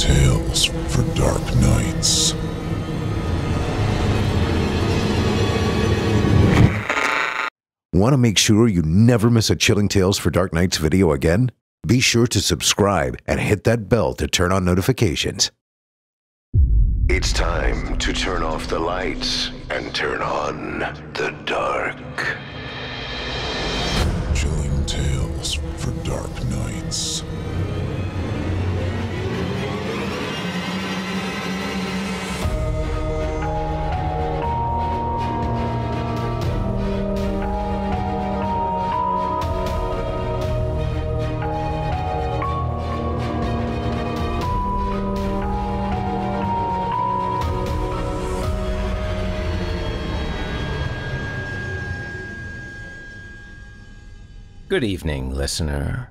Tales for Dark Nights. Want to make sure you never miss a Chilling Tales for Dark Nights video again? Be sure to subscribe and hit that bell to turn on notifications. It's time to turn off the lights and turn on the dark. Chilling Tales for Dark Nights. Good evening, listener.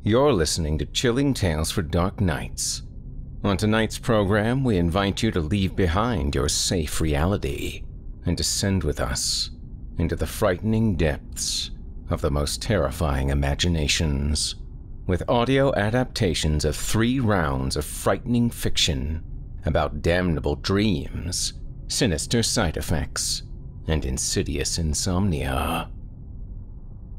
You're listening to Chilling Tales for Dark Nights. On tonight's program, we invite you to leave behind your safe reality and descend with us into the frightening depths of the most terrifying imaginations, with audio adaptations of 3 rounds of frightening fiction about damnable dreams, sinister side effects, and insidious insomnia.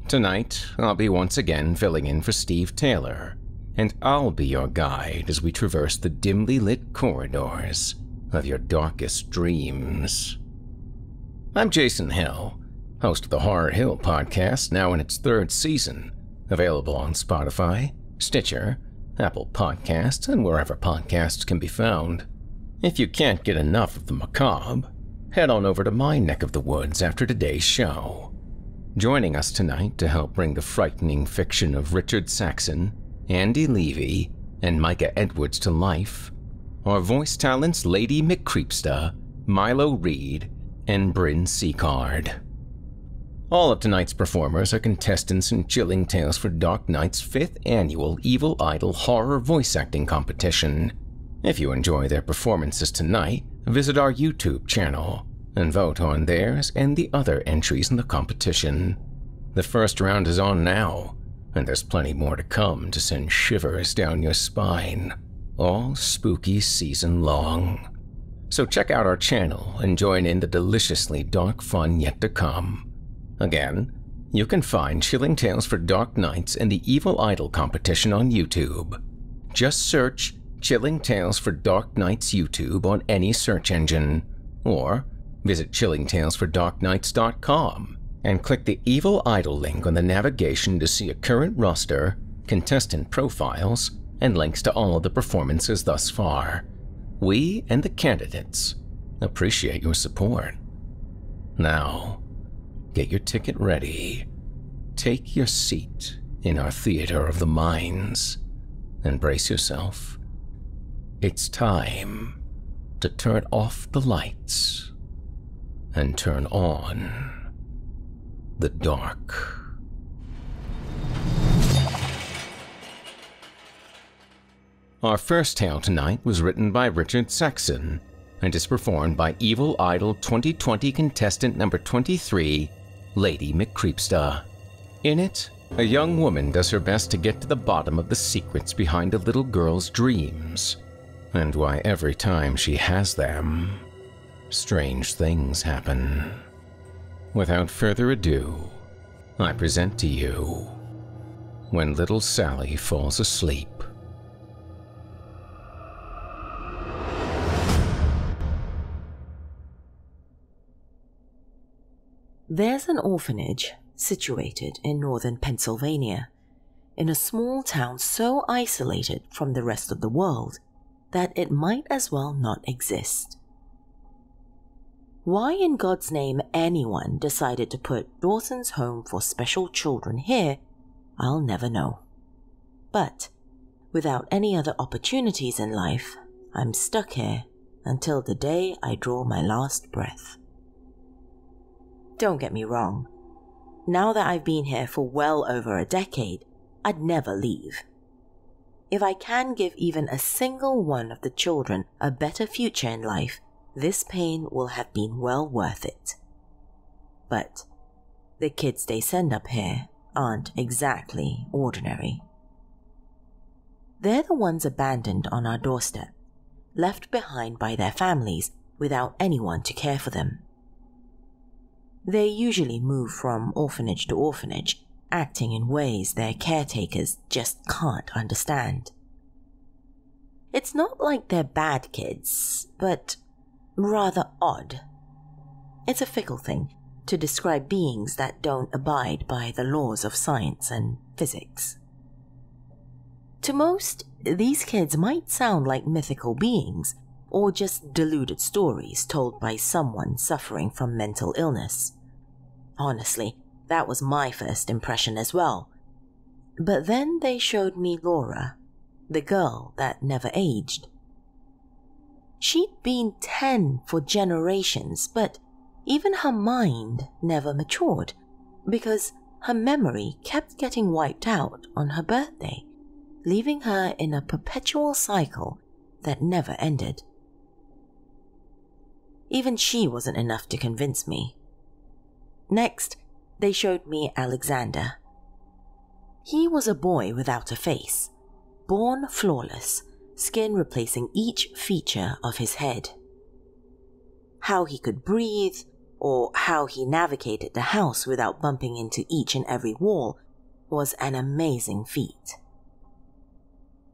Tonight, I'll be once again filling in for Steve Taylor, and I'll be your guide as we traverse the dimly lit corridors of your darkest dreams. I'm Jason Hill, host of the Horror Hill podcast, now in its 3rd season, available on Spotify, Stitcher, Apple Podcasts, and wherever podcasts can be found. If you can't get enough of the macabre, head on over to my neck of the woods after today's show. Joining us tonight to help bring the frightening fiction of Richard Saxon, Andy Leavy, and Micah Edwards to life are voice talents Lady MCreepsta, Mylo Reid, and Brynn Sicard. All of tonight's performers are contestants in Chilling Tales for Dark Nights' 5th annual Evil Idol Horror Voice Acting Competition. If you enjoy their performances tonight, visit our YouTube channel and vote on theirs and the other entries in the competition. The first round is on now, and there's plenty more to come to send shivers down your spine, all spooky season long. So check out our channel and join in the deliciously dark fun yet to come. Again, you can find Chilling Tales for Dark Nights and the Evil Idol competition on YouTube. Just search Chilling Tales for Dark Nights YouTube on any search engine, or visit chillingtalesfordarknights.com and click the Evil Idol link on the navigation to see a current roster, contestant profiles, and links to all of the performances thus far. We and the candidates appreciate your support. Now, get your ticket ready, take your seat in our theater of the minds, and brace yourself. It's time to turn off the lights and turn on the dark. Our first tale tonight was written by Richard Saxon and is performed by Evil Idol 2020 contestant number 23, Lady MCreepsta. In it, a young woman does her best to get to the bottom of the secrets behind a little girl's dreams, and why every time she has them, strange things happen. Without further ado, I present to you When Little Sally Falls Asleep. There's an orphanage situated in northern Pennsylvania, in a small town so isolated from the rest of the world that it might as well not exist. Why in God's name anyone decided to put Dawson's Home for Special Children here, I'll never know. But without any other opportunities in life, I'm stuck here until the day I draw my last breath. Don't get me wrong. Now that I've been here for well over a decade, I'd never leave. If I can give even a single one of the children a better future in life, this pain will have been well worth it. But the kids they send up here aren't exactly ordinary. They're the ones abandoned on our doorstep, left behind by their families without anyone to care for them. They usually move from orphanage to orphanage, acting in ways their caretakers just can't understand. It's not like they're bad kids, but rather odd. It's a fickle thing to describe beings that don't abide by the laws of science and physics. To most, these kids might sound like mythical beings, or just deluded stories told by someone suffering from mental illness. Honestly, that was my first impression as well. But then they showed me Laura, the girl that never aged. She'd been 10 for generations, but even her mind never matured, because her memory kept getting wiped out on her birthday, leaving her in a perpetual cycle that never ended. Even she wasn't enough to convince me. Next, they showed me Alexander. He was a boy without a face, born flawless, skin replacing each feature of his head. How he could breathe, or how he navigated the house without bumping into each and every wall, was an amazing feat.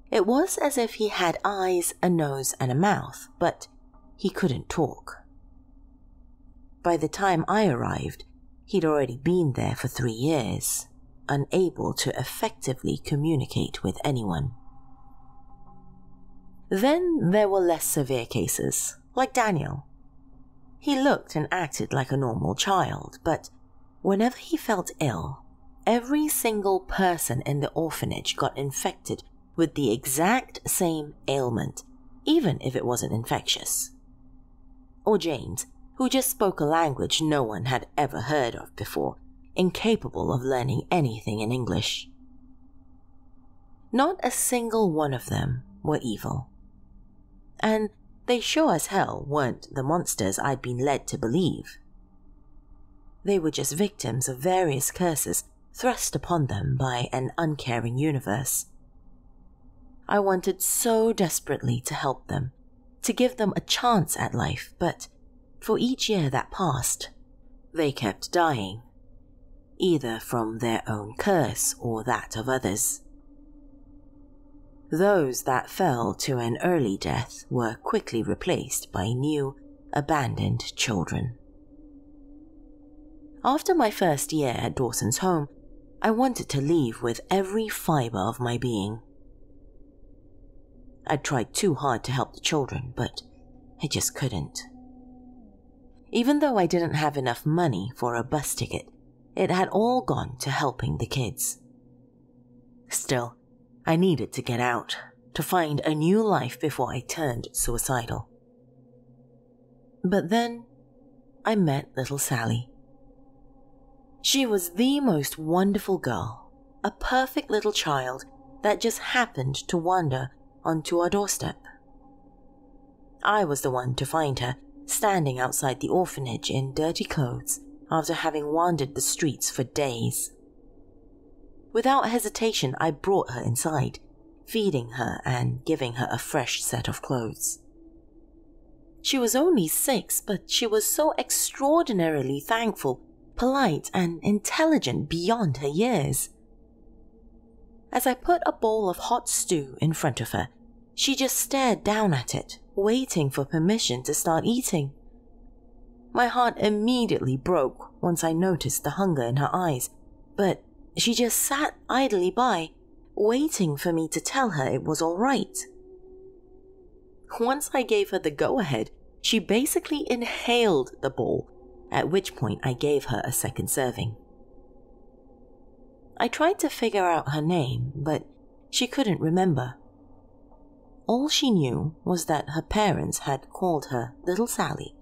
It was as if he had eyes, a nose, and a mouth, but he couldn't talk. By the time I arrived, he'd already been there for 3 years, unable to effectively communicate with anyone. Then there were less severe cases, like Daniel. He looked and acted like a normal child, but whenever he felt ill, every single person in the orphanage got infected with the exact same ailment, even if it wasn't infectious. Or James, who just spoke a language no one had ever heard of before, incapable of learning anything in English. Not a single one of them were evil. And they sure as hell weren't the monsters I'd been led to believe. They were just victims of various curses thrust upon them by an uncaring universe. I wanted so desperately to help them, to give them a chance at life, but for each year that passed, they kept dying, either from their own curse or that of others. Those that fell to an early death were quickly replaced by new, abandoned children. After my first year at Dawson's home, I wanted to leave with every fiber of my being. I'd tried too hard to help the children, but I just couldn't. Even though I didn't have enough money for a bus ticket, it had all gone to helping the kids. Still, I needed to get out, to find a new life before I turned suicidal. But then, I met little Sally. She was the most wonderful girl, a perfect little child that just happened to wander onto our doorstep. I was the one to find her, standing outside the orphanage in dirty clothes after having wandered the streets for days. Without hesitation, I brought her inside, feeding her and giving her a fresh set of clothes. She was only 6, but she was so extraordinarily thankful, polite, and intelligent beyond her years. As I put a bowl of hot stew in front of her, she just stared down at it, waiting for permission to start eating. My heart immediately broke once I noticed the hunger in her eyes, but she just sat idly by, waiting for me to tell her it was all right. Once I gave her the go-ahead, she basically inhaled the bowl, at which point I gave her a second serving. I tried to figure out her name, but she couldn't remember. All she knew was that her parents had called her Little Sally,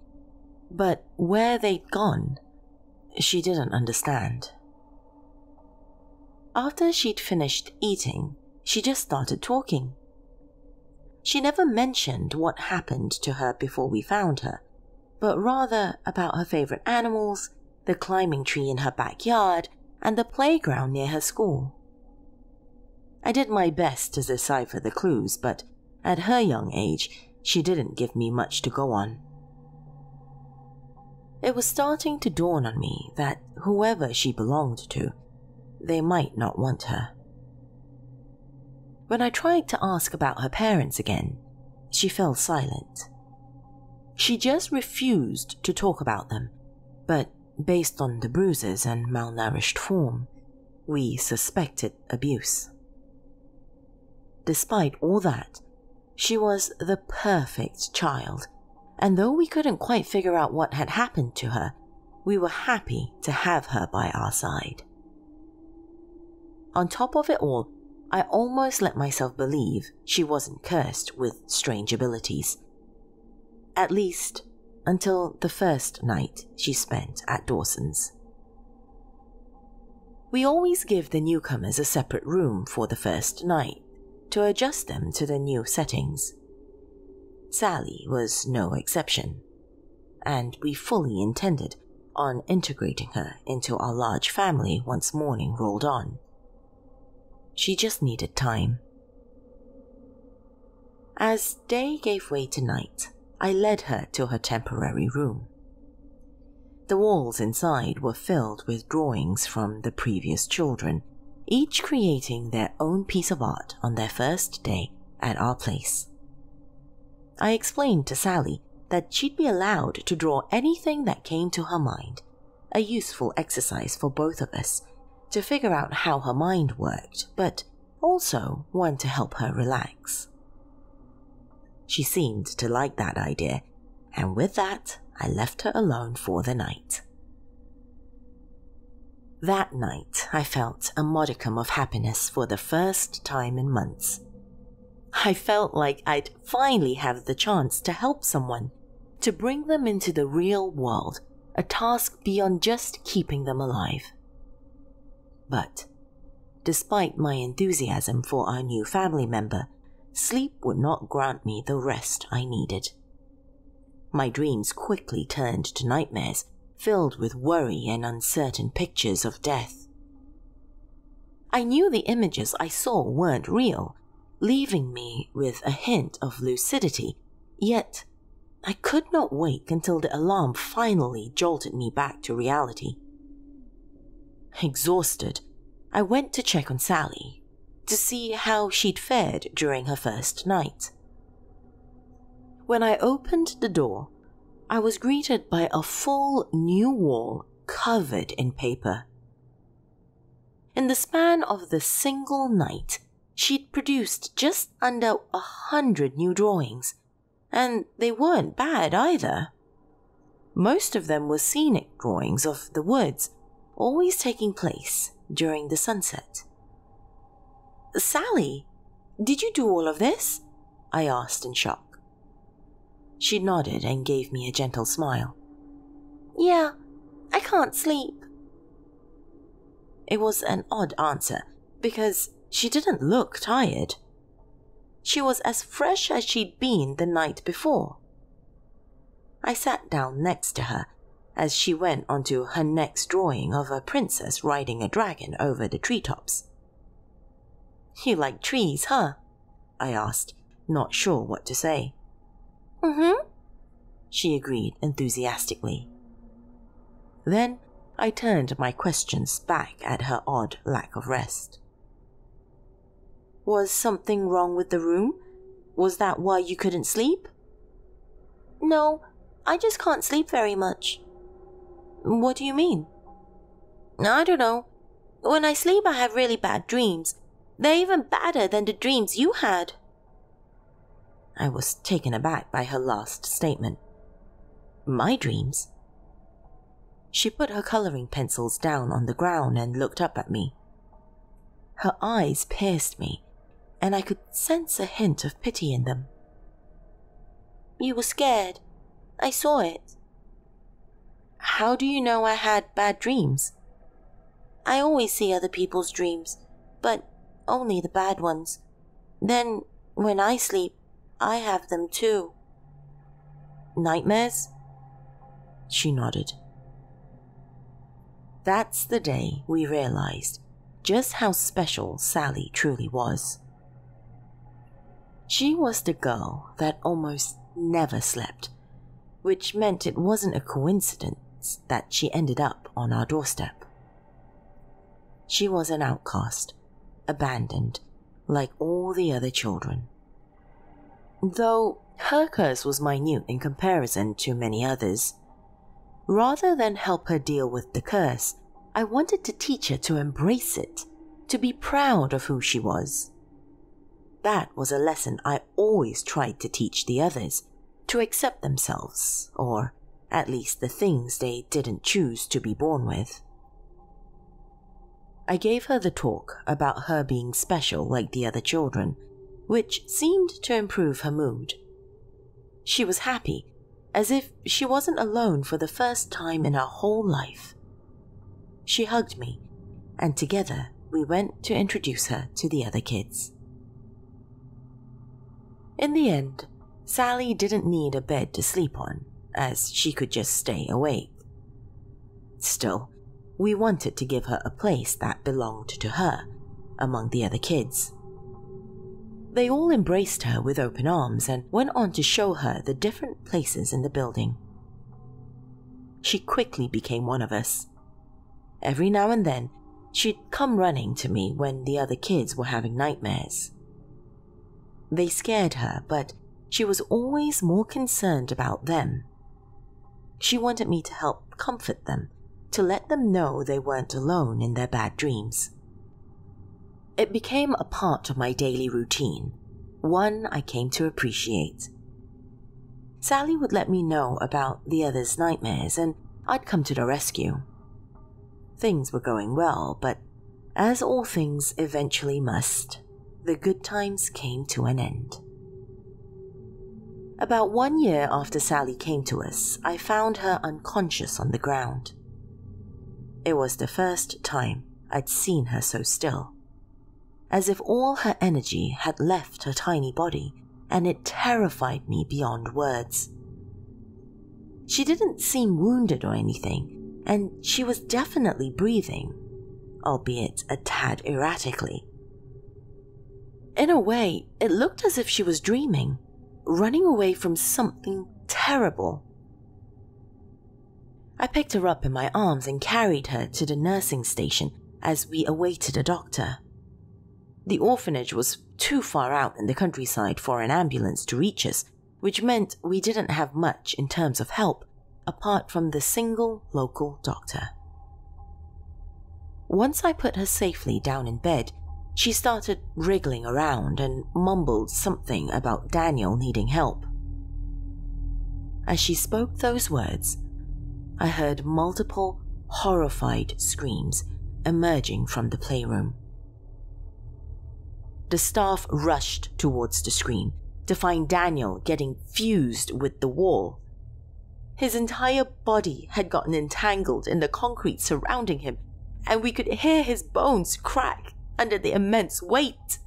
but where they'd gone, she didn't understand. After she'd finished eating, she just started talking. She never mentioned what happened to her before we found her, but rather about her favorite animals, the climbing tree in her backyard, and the playground near her school. I did my best to decipher the clues, but at her young age, she didn't give me much to go on. It was starting to dawn on me that whoever she belonged to, they might not want her. When I tried to ask about her parents again, she fell silent. She just refused to talk about them, but based on the bruises and malnourished form, we suspected abuse. Despite all that, she was the perfect child, and though we couldn't quite figure out what had happened to her, we were happy to have her by our side. On top of it all, I almost let myself believe she wasn't cursed with strange abilities. At least, until the first night she spent at Dawson's. We always give the newcomers a separate room for the first night, to adjust them to the new settings. Sally was no exception, and we fully intended on integrating her into our large family once morning rolled on. She just needed time. As day gave way to night, I led her to her temporary room. The walls inside were filled with drawings from the previous children, each creating their own piece of art on their first day at our place. I explained to Sally that she'd be allowed to draw anything that came to her mind, a useful exercise for both of us to figure out how her mind worked, but also one to help her relax. She seemed to like that idea, and with that, I left her alone for the night. That night, I felt a modicum of happiness for the first time in months. I felt like I'd finally have the chance to help someone, to bring them into the real world, a task beyond just keeping them alive. But, despite my enthusiasm for our new family member, sleep would not grant me the rest I needed. My dreams quickly turned to nightmares, filled with worry and uncertain pictures of death. I knew the images I saw weren't real, leaving me with a hint of lucidity, yet I could not wait until the alarm finally jolted me back to reality. Exhausted, I went to check on Sally, to see how she'd fared during her first night. When I opened the door, I was greeted by a full new wall covered in paper. In the span of the single night, she'd produced just under 100 new drawings, and they weren't bad either. Most of them were scenic drawings of the woods, always taking place during the sunset. "Sally, did you do all of this?" I asked in shock. She nodded and gave me a gentle smile. "Yeah, I can't sleep." It was an odd answer, because she didn't look tired. She was as fresh as she'd been the night before. I sat down next to her as she went on to her next drawing of a princess riding a dragon over the treetops. "You like trees, huh?" I asked, not sure what to say. "Mm-hmm," she agreed enthusiastically. Then I turned my questions back at her odd lack of rest. "Was something wrong with the room? Was that why you couldn't sleep?" "No, I just can't sleep very much." "What do you mean?" "I don't know. When I sleep, I have really bad dreams. They're even badder than the dreams you had." I was taken aback by her last statement. "My dreams?" She put her coloring pencils down on the ground and looked up at me. Her eyes pierced me, and I could sense a hint of pity in them. "You were scared. I saw it." "How do you know I had bad dreams?" "I always see other people's dreams, but only the bad ones. Then, when I sleep, I have them too." "Nightmares?" She nodded. That's the day we realized just how special Sally truly was. She was the girl that almost never slept, which meant it wasn't a coincidence that she ended up on our doorstep. She was an outcast, abandoned, like all the other children. Though her curse was minute in comparison to many others, rather than help her deal with the curse, I wanted to teach her to embrace it, to be proud of who she was. That was a lesson I always tried to teach the others, to accept themselves, or at least the things they didn't choose to be born with. I gave her the talk about her being special like the other children, which seemed to improve her mood. She was happy, as if she wasn't alone for the first time in her whole life. She hugged me, and together we went to introduce her to the other kids. In the end, Sally didn't need a bed to sleep on, as she could just stay awake. Still, we wanted to give her a place that belonged to her, among the other kids. They all embraced her with open arms and went on to show her the different places in the building. She quickly became one of us. Every now and then, she'd come running to me when the other kids were having nightmares. They scared her, but she was always more concerned about them. She wanted me to help comfort them, to let them know they weren't alone in their bad dreams. It became a part of my daily routine, one I came to appreciate. Sally would let me know about the others' nightmares, and I'd come to the rescue. Things were going well, but as all things eventually must, the good times came to an end. About 1 year after Sally came to us, I found her unconscious on the ground. It was the first time I'd seen her so still, as if all her energy had left her tiny body, and it terrified me beyond words. She didn't seem wounded or anything, and she was definitely breathing, albeit a tad erratically. In a way, it looked as if she was dreaming, running away from something terrible. I picked her up in my arms and carried her to the nursing station as we awaited a doctor. The orphanage was too far out in the countryside for an ambulance to reach us, which meant we didn't have much in terms of help, apart from the single local doctor. Once I put her safely down in bed, she started wriggling around and mumbled something about Daniel needing help. As she spoke those words, I heard multiple horrified screams emerging from the playroom. The staff rushed towards the scream to find Daniel getting fused with the wall. His entire body had gotten entangled in the concrete surrounding him, and we could hear his bones crack under the immense weight.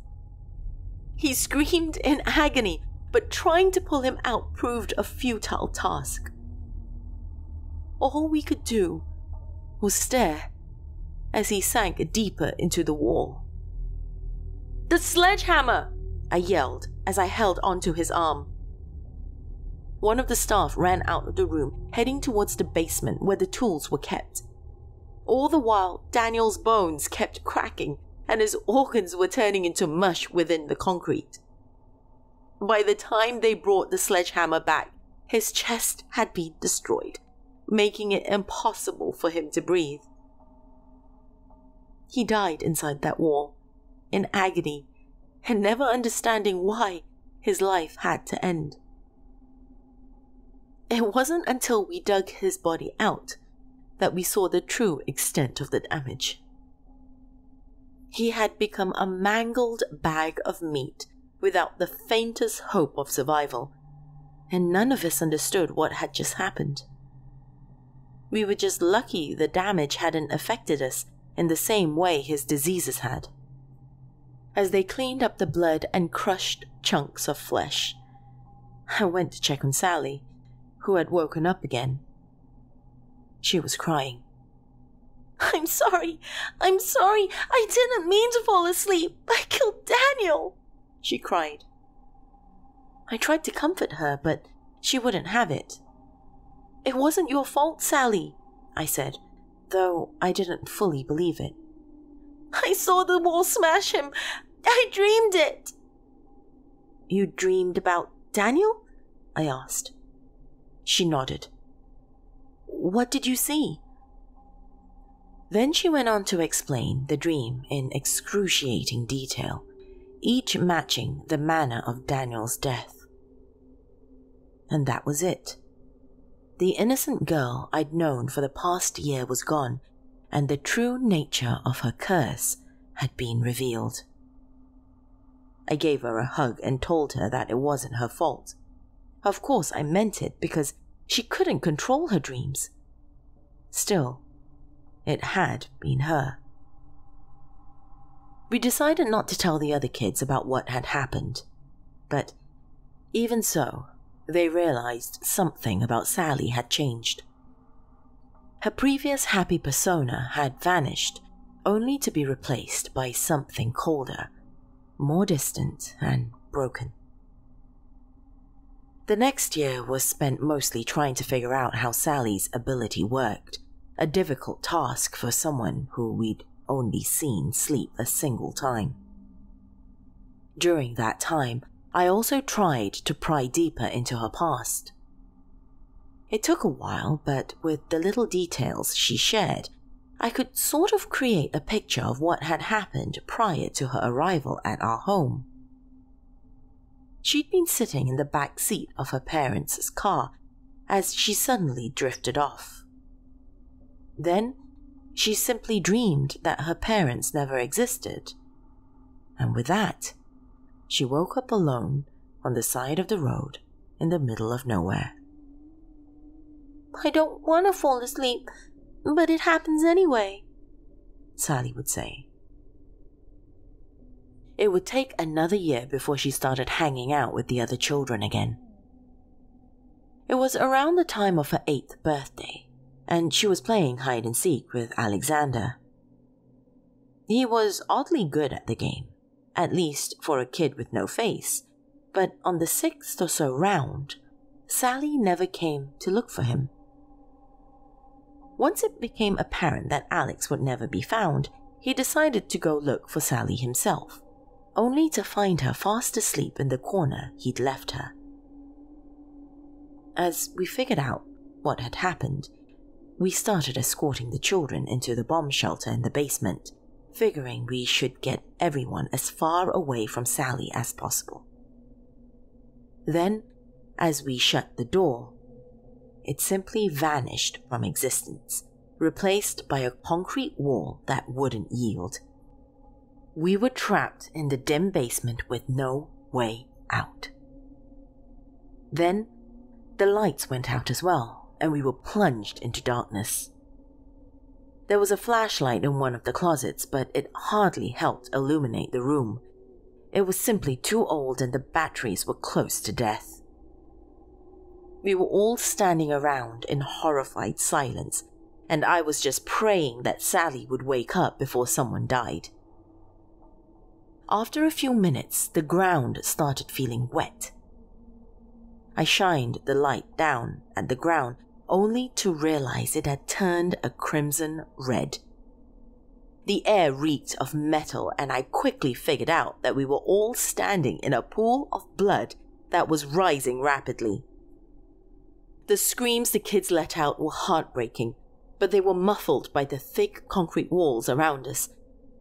He screamed in agony, but trying to pull him out proved a futile task. All we could do was stare as he sank deeper into the wall. "The sledgehammer!" I yelled as I held onto his arm. One of the staff ran out of the room, heading towards the basement where the tools were kept. All the while, Daniel's bones kept cracking and his organs were turning into mush within the concrete. By the time they brought the sledgehammer back, his chest had been destroyed, making it impossible for him to breathe. He died inside that wall, in agony, and never understanding why his life had to end. It wasn't until we dug his body out that we saw the true extent of the damage. He had become a mangled bag of meat without the faintest hope of survival, and none of us understood what had just happened. We were just lucky the damage hadn't affected us in the same way his diseases had. As they cleaned up the blood and crushed chunks of flesh, I went to check on Sally, who had woken up again. She was crying. I'm sorry. I didn't mean to fall asleep. I killed Daniel," she cried. I tried to comfort her, but she wouldn't have it. "It wasn't your fault, Sally," I said, though I didn't fully believe it. "I saw the wall smash him. I dreamed it." "You dreamed about Daniel?" I asked. She nodded. "What did you see?" Then she went on to explain the dream in excruciating detail, each matching the manner of Daniel's death. And that was it. The innocent girl I'd known for the past year was gone, and the true nature of her curse had been revealed. I gave her a hug and told her that it wasn't her fault. Of course I meant it because she couldn't control her dreams. Still, it had been her. We decided not to tell the other kids about what had happened, but even so, they realized something about Sally had changed. Her previous happy persona had vanished, only to be replaced by something colder, more distant and broken. The next year was spent mostly trying to figure out how Sally's ability worked, a difficult task for someone who we'd only seen sleep a single time. During that time, I also tried to pry deeper into her past. It took a while, but with the little details she shared, I could sort of create a picture of what had happened prior to her arrival at our home. She'd been sitting in the back seat of her parents' car as she suddenly drifted off. Then, she simply dreamed that her parents never existed. And with that, she woke up alone on the side of the road in the middle of nowhere. "I don't want to fall asleep, but it happens anyway," Sally would say. It would take another year before she started hanging out with the other children again. It was around the time of her 8th birthday, and she was playing hide and seek with Alexander. He was oddly good at the game, at least for a kid with no face, but on the 6th or so round, Sally never came to look for him. Once it became apparent that Alex would never be found, he decided to go look for Sally himself, only to find her fast asleep in the corner he'd left her. As we figured out what had happened, we started escorting the children into the bomb shelter in the basement, figuring we should get everyone as far away from Sally as possible. Then, as we shut the door, it simply vanished from existence, replaced by a concrete wall that wouldn't yield. We were trapped in the dim basement with no way out. Then, the lights went out as well, and we were plunged into darkness. There was a flashlight in one of the closets, but it hardly helped illuminate the room. It was simply too old and the batteries were close to death. We were all standing around in horrified silence, and I was just praying that Sally would wake up before someone died. After a few minutes, the ground started feeling wet. I shined the light down at the ground, only to realize it had turned a crimson red. The air reeked of metal, and I quickly figured out that we were all standing in a pool of blood that was rising rapidly. The screams the kids let out were heartbreaking, but they were muffled by the thick concrete walls around us,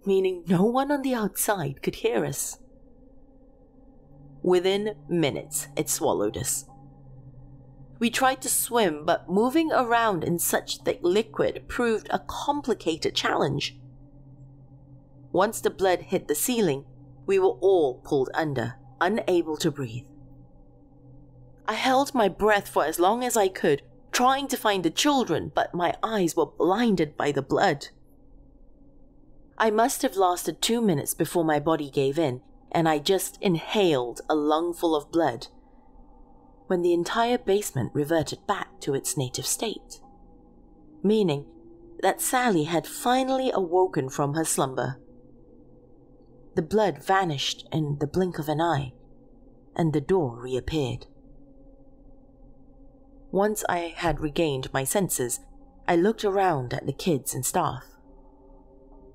meaning no one on the outside could hear us. Within minutes, it swallowed us. We tried to swim, but moving around in such thick liquid proved a complicated challenge. Once the blood hit the ceiling, we were all pulled under, unable to breathe. I held my breath for as long as I could, trying to find the children, but my eyes were blinded by the blood. I must have lasted 2 minutes before my body gave in, and I just inhaled a lungful of blood, when the entire basement reverted back to its native state, meaning that Sally had finally awoken from her slumber. The blood vanished in the blink of an eye, and the door reappeared. Once I had regained my senses, I looked around at the kids and staff.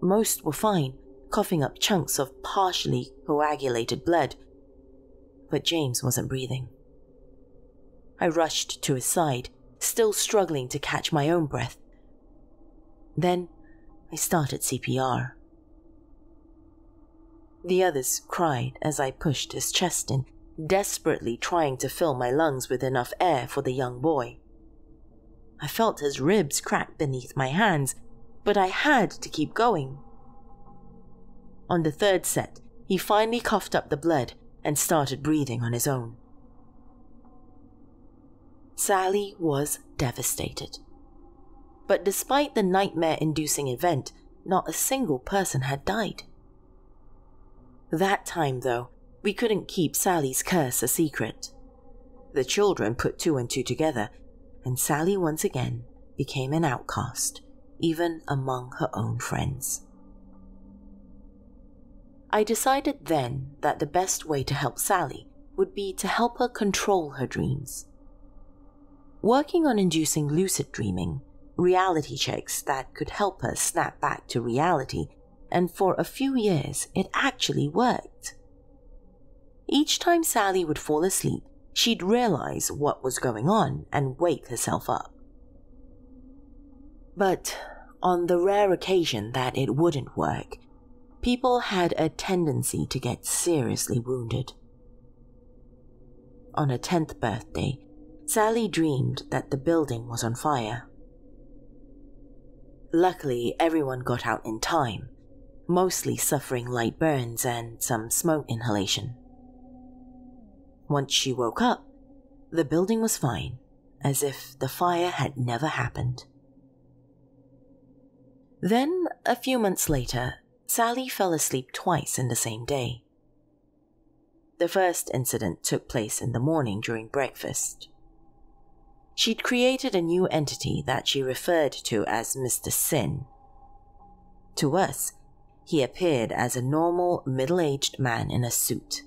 Most were fine, coughing up chunks of partially coagulated blood, but James wasn't breathing. I rushed to his side, still struggling to catch my own breath. Then I started CPR. The others cried as I pushed his chest in, desperately trying to fill my lungs with enough air for the young boy. I felt his ribs crack beneath my hands, but I had to keep going. On the third set, he finally coughed up the blood and started breathing on his own. Sally was devastated. But despite the nightmare-inducing event, not a single person had died. That time, though, we couldn't keep Sally's curse a secret. The children put two and two together, and Sally once again became an outcast, even among her own friends. I decided then that the best way to help Sally would be to help her control her dreams. Working on inducing lucid dreaming, reality checks that could help her snap back to reality, and for a few years it actually worked. Each time Sally would fall asleep, she'd realize what was going on and wake herself up. But on the rare occasion that it wouldn't work, people had a tendency to get seriously wounded. On her 10th birthday, Sally dreamed that the building was on fire. Luckily, everyone got out in time, mostly suffering light burns and some smoke inhalation. Once she woke up, the building was fine, as if the fire had never happened. Then, a few months later, Sally fell asleep twice in the same day. The first incident took place in the morning during breakfast. She'd created a new entity that she referred to as Mr. Sin. To us, he appeared as a normal, middle-aged man in a suit.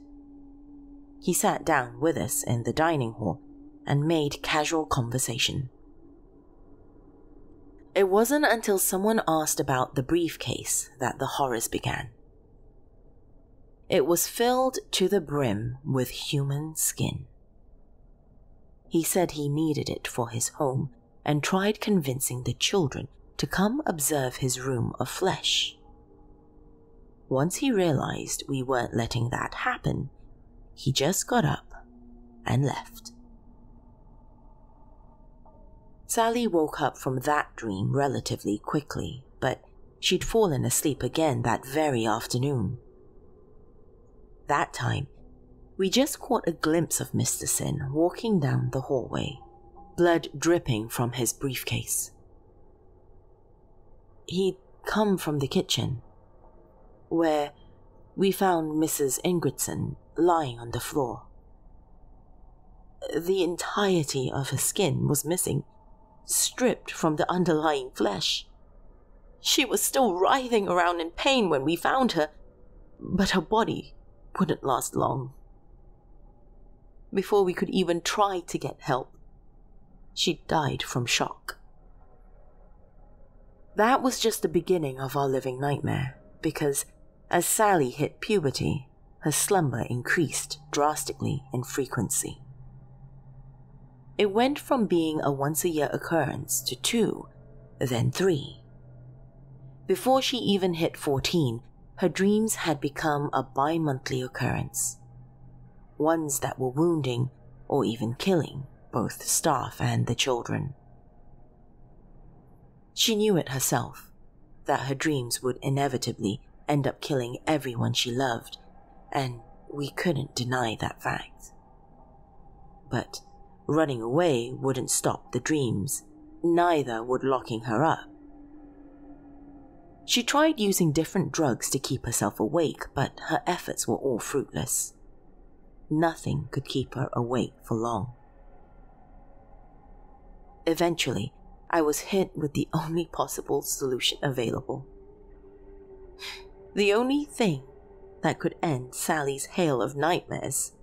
He sat down with us in the dining hall and made casual conversation. It wasn't until someone asked about the briefcase that the horrors began. It was filled to the brim with human skin. He said he needed it for his home and tried convincing the children to come observe his room of flesh. Once he realized we weren't letting that happen, he just got up and left. Sally woke up from that dream relatively quickly, but she'd fallen asleep again that very afternoon. That time, we just caught a glimpse of Mr. Sin walking down the hallway, blood dripping from his briefcase. He'd come from the kitchen, where we found Mrs. Ingridson lying on the floor. The entirety of her skin was missing, stripped from the underlying flesh. She was still writhing around in pain when we found her, but her body wouldn't last long. Before we could even try to get help, she died from shock. That was just the beginning of our living nightmare, because as Sally hit puberty, her slumber increased drastically in frequency. It went from being a once-a-year occurrence to 2, then 3. Before she even hit 14, her dreams had become a bi-monthly occurrence. Ones that were wounding or even killing both staff and the children. She knew it herself, that her dreams would inevitably end up killing everyone she loved, and we couldn't deny that fact. But running away wouldn't stop the dreams, neither would locking her up. She tried using different drugs to keep herself awake, but her efforts were all fruitless. Nothing could keep her awake for long. Eventually, I was hit with the only possible solution available. The only thing that could end Sally's hail of nightmares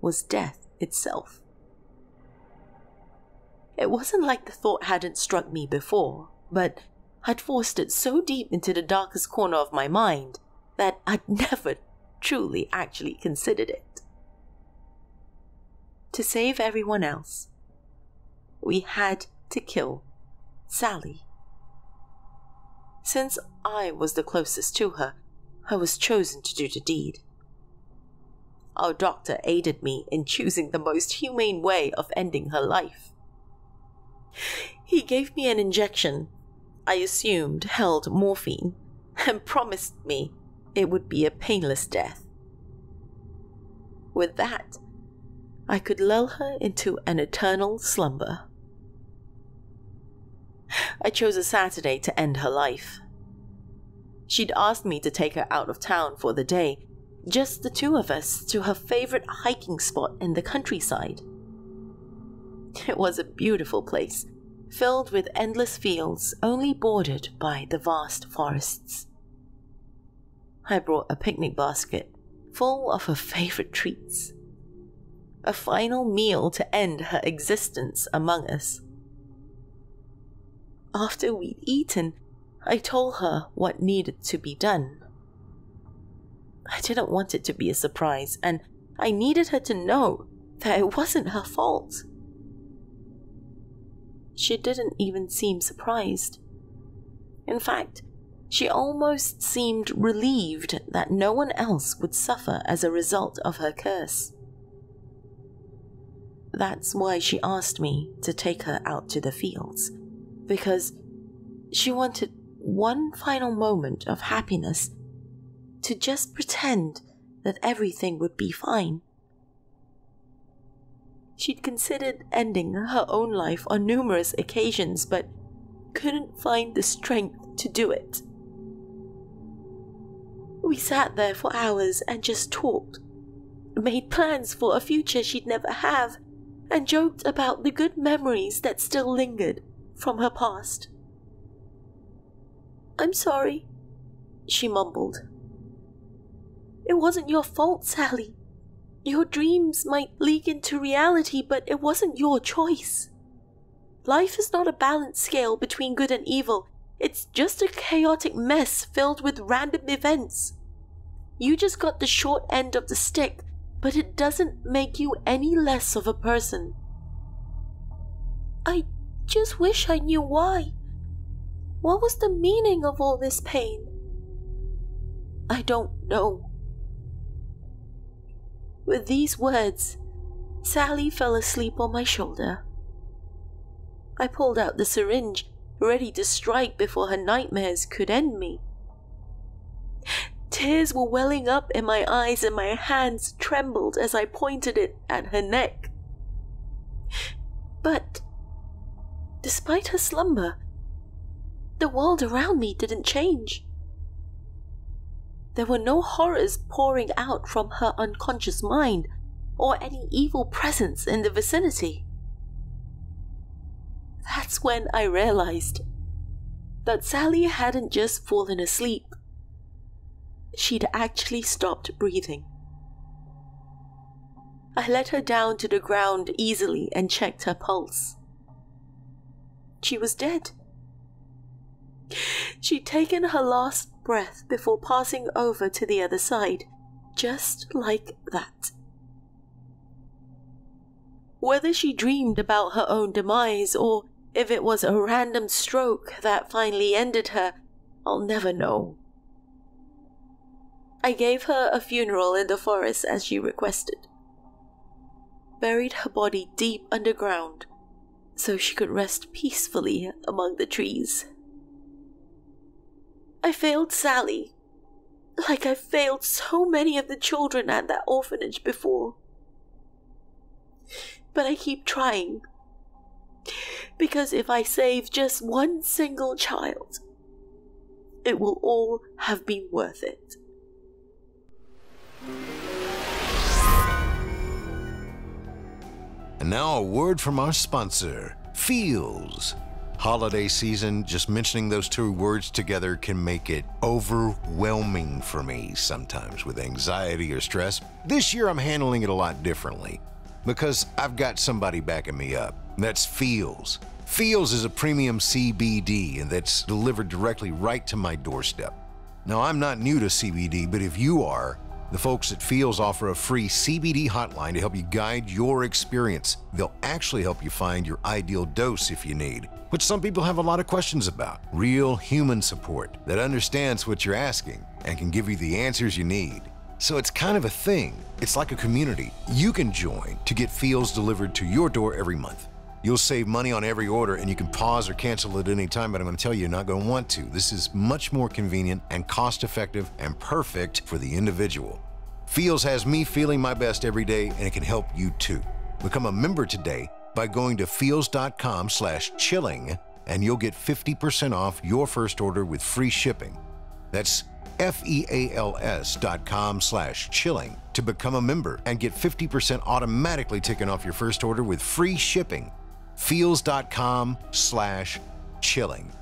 was death itself. It wasn't like the thought hadn't struck me before, but I'd forced it so deep into the darkest corner of my mind that I'd never truly actually considered it. To save everyone else, we had to kill Sally. Since I was the closest to her, I was chosen to do the deed. Our doctor aided me in choosing the most humane way of ending her life. He gave me an injection I assumed held morphine and promised me it would be a painless death. With that, I could lull her into an eternal slumber. I chose a Saturday to end her life. She'd asked me to take her out of town for the day, just the two of us, to her favorite hiking spot in the countryside. It was a beautiful place, filled with endless fields only bordered by the vast forests. I brought a picnic basket full of her favorite treats. A final meal to end her existence among us. After we'd eaten, I told her what needed to be done. I didn't want it to be a surprise, and I needed her to know that it wasn't her fault. She didn't even seem surprised. In fact, she almost seemed relieved that no one else would suffer as a result of her curse. That's why she asked me to take her out to the fields, because she wanted one final moment of happiness to just pretend that everything would be fine. She'd considered ending her own life on numerous occasions, but couldn't find the strength to do it. We sat there for hours and just talked, made plans for a future she'd never have, and joked about the good memories that still lingered from her past. "I'm sorry," she mumbled. "It wasn't your fault, Sally. Your dreams might leak into reality, but it wasn't your choice. Life is not a balanced scale between good and evil. It's just a chaotic mess filled with random events. You just got the short end of the stick, but it doesn't make you any less of a person." "I just wish I knew why. What was the meaning of all this pain?" "I don't know." With these words, Sally fell asleep on my shoulder. I pulled out the syringe, ready to strike before her nightmares could end me. Tears were welling up in my eyes and my hands trembled as I pointed it at her neck. But, despite her slumber, the world around me didn't change. There were no horrors pouring out from her unconscious mind, or any evil presence in the vicinity. That's when I realized that Sally hadn't just fallen asleep. She'd actually stopped breathing. I let her down to the ground easily and checked her pulse. She was dead. She'd taken her last breath before passing over to the other side, just like that. Whether she dreamed about her own demise or if it was a random stroke that finally ended her, I'll never know. I gave her a funeral in the forest as she requested. Buried her body deep underground so she could rest peacefully among the trees. I failed Sally, like I failed so many of the children at that orphanage before. But I keep trying, because if I save just one single child, it will all have been worth it. And now a word from our sponsor, Feels. Holiday season, just mentioning those two words together can make it overwhelming for me sometimes with anxiety or stress. This year I'm handling it a lot differently because I've got somebody backing me up. That's Feels. Feels is a premium CBD and that's delivered directly right to my doorstep. Now, I'm not new to CBD, but if you are, the folks at Feels offer a free CBD hotline to help you guide your experience. They'll actually help you find your ideal dose if you need, which some people have a lot of questions about. Real human support that understands what you're asking and can give you the answers you need. So it's kind of a thing. It's like a community you can join to get Feels delivered to your door every month. You'll save money on every order and you can pause or cancel at any time, but I'm going to tell you, you're not going to want to. This is much more convenient and cost-effective and perfect for the individual. Feels has me feeling my best every day and it can help you too. Become a member today by going to feels.com/chilling and you'll get 50% off your first order with free shipping. That's feals.com/chilling to become a member and get 50% automatically taken off your first order with free shipping. Feels.com/chilling.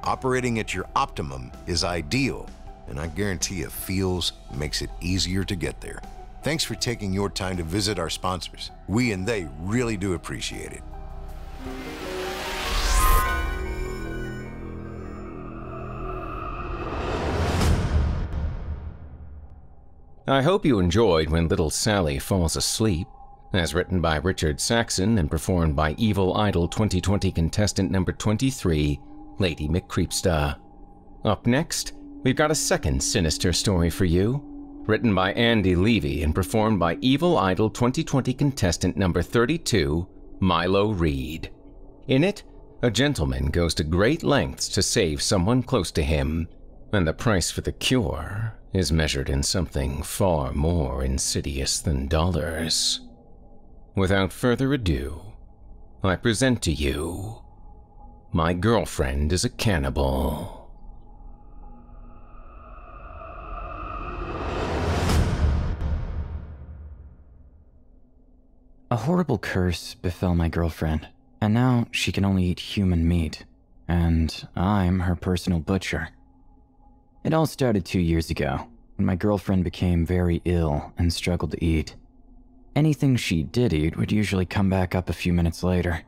Operating at your optimum is ideal, and I guarantee you Feels makes it easier to get there. Thanks for taking your time to visit our sponsors. We and they really do appreciate it. I hope you enjoyed When Little Sally Falls Asleep, as written by Richard Saxon and performed by Evil Idol 2020 contestant number 23, Lady McCreepsta. Up next, we've got a second sinister story for you, written by Andy Leavy and performed by Evil Idol 2020 contestant number 32, Mylo Reid. In it, a gentleman goes to great lengths to save someone close to him, and the price for the cure is measured in something far more insidious than dollars. Without further ado, I present to you, My Girlfriend is a Cannibal. A horrible curse befell my girlfriend, and now she can only eat human meat, and I'm her personal butcher. It all started 2 years ago, when my girlfriend became very ill and struggled to eat. Anything she did eat would usually come back up a few minutes later.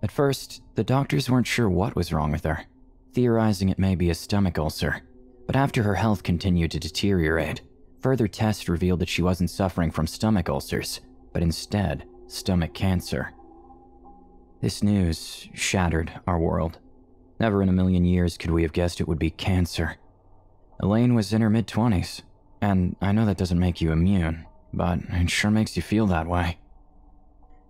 At first, the doctors weren't sure what was wrong with her, theorizing it may be a stomach ulcer, but after her health continued to deteriorate, further tests revealed that she wasn't suffering from stomach ulcers, but instead, stomach cancer. This news shattered our world. Never in a million years could we have guessed it would be cancer. Elaine was in her mid-20s, and I know that doesn't make you immune, but it sure makes you feel that way.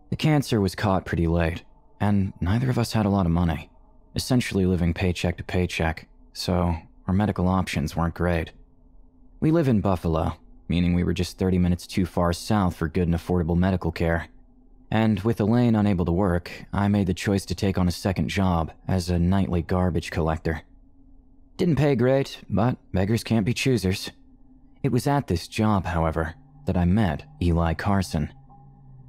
The cancer was caught pretty late, and neither of us had a lot of money, essentially living paycheck to paycheck, so our medical options weren't great. We live in Buffalo, meaning we were just 30 minutes too far south for good and affordable medical care. And with Elaine unable to work, I made the choice to take on a second job as a nightly garbage collector. Didn't pay great, but beggars can't be choosers. It was at this job, however, that I met Eli Carson.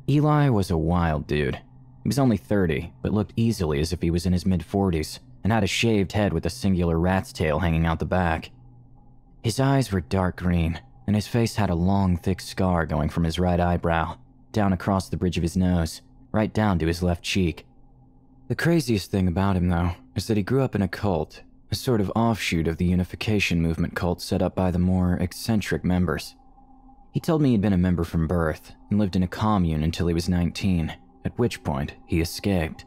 Eli was a wild dude. He was only 30, but looked easily as if he was in his mid-40s, and had a shaved head with a singular rat's tail hanging out the back. His eyes were dark green, and his face had a long, thick scar going from his right eyebrow, down across the bridge of his nose, right down to his left cheek. The craziest thing about him, though, is that he grew up in a cult, a sort of offshoot of the unification movement cult set up by the more eccentric members. He told me he'd been a member from birth and lived in a commune until he was 19, at which point he escaped.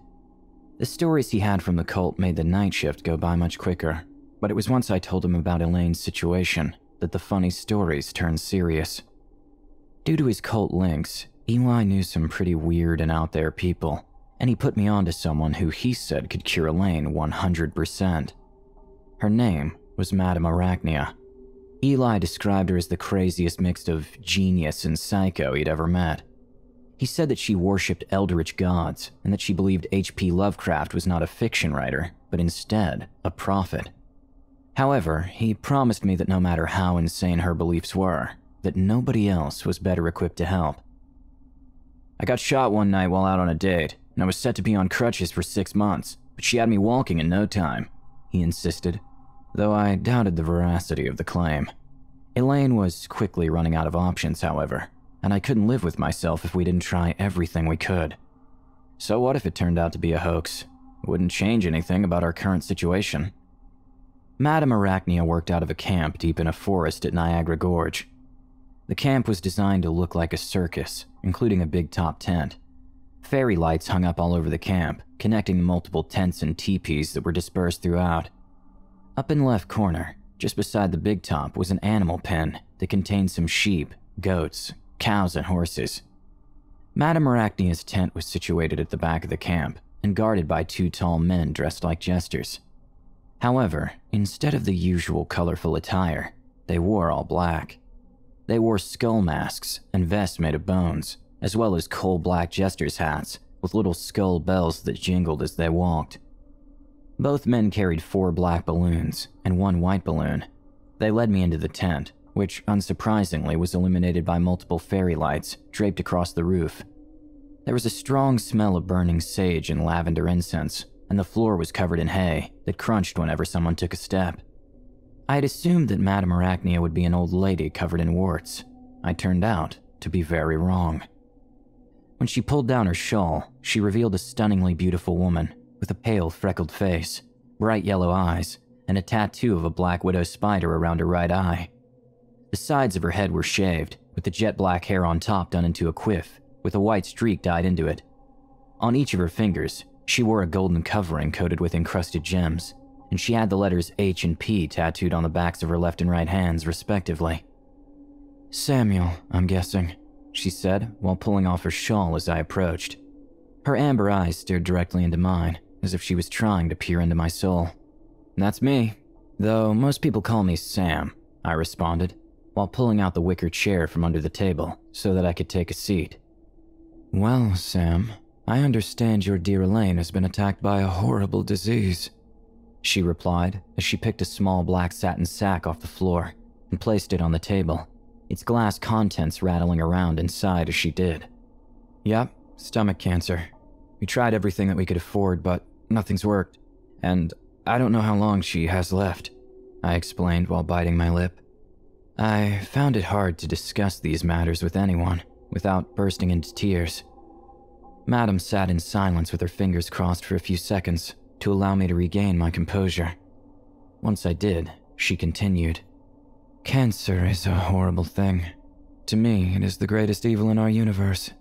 The stories he had from the cult made the night shift go by much quicker, but it was once I told him about Elaine's situation that the funny stories turned serious. Due to his cult links, Eli knew some pretty weird and out there people, and he put me on to someone who he said could cure Elaine 100%. Her name was Madame Arachnia. Eli described her as the craziest mix of genius and psycho he'd ever met. He said that she worshipped eldritch gods, and that she believed H.P. Lovecraft was not a fiction writer, but instead a prophet. However, he promised me that no matter how insane her beliefs were, that nobody else was better equipped to help. I got shot one night while out on a date, and I was set to be on crutches for 6 months, but she had me walking in no time, he insisted, though I doubted the veracity of the claim. Elaine was quickly running out of options, however, and I couldn't live with myself if we didn't try everything we could. So what if it turned out to be a hoax? It wouldn't change anything about our current situation. Madame Arachnia worked out of a camp deep in a forest at Niagara Gorge. The camp was designed to look like a circus, including a big top tent. Fairy lights hung up all over the camp, connecting the multiple tents and teepees that were dispersed throughout. Up in the left corner, just beside the big top, was an animal pen that contained some sheep, goats, cows, and horses. Madame Arachnia's tent was situated at the back of the camp and guarded by 2 tall men dressed like jesters. However, instead of the usual colorful attire, they wore all black. They wore skull masks and vests made of bones, as well as coal-black jesters' hats with little skull bells that jingled as they walked. Both men carried 4 black balloons and 1 white balloon. They led me into the tent, which unsurprisingly was illuminated by multiple fairy lights draped across the roof. There was a strong smell of burning sage and lavender incense, and the floor was covered in hay that crunched whenever someone took a step. I had assumed that Madame Arachnia would be an old lady covered in warts. I turned out to be very wrong. When she pulled down her shawl, she revealed a stunningly beautiful woman with a pale, freckled face, bright yellow eyes, and a tattoo of a black widow spider around her right eye. The sides of her head were shaved, with the jet black hair on top done into a quiff, with a white streak dyed into it. On each of her fingers, she wore a golden covering coated with encrusted gems, and she had the letters H and P tattooed on the backs of her left and right hands, respectively. "Samuel, I'm guessing," she said, while pulling off her shawl as I approached. Her amber eyes stared directly into mine, as if she was trying to peer into my soul. "That's me, though most people call me Sam," I responded, while pulling out the wicker chair from under the table so that I could take a seat. "Well, Sam, I understand your dear Elaine has been attacked by a horrible disease," she replied as she picked a small black satin sack off the floor and placed it on the table, its glass contents rattling around inside as she did. "Yep, stomach cancer. We tried everything that we could afford, but nothing's worked. And I don't know how long she has left," I explained while biting my lip. I found it hard to discuss these matters with anyone without bursting into tears. Madame sat in silence with her fingers crossed for a few seconds to allow me to regain my composure. Once I did, she continued. "Cancer is a horrible thing. To me, it is the greatest evil in our universe.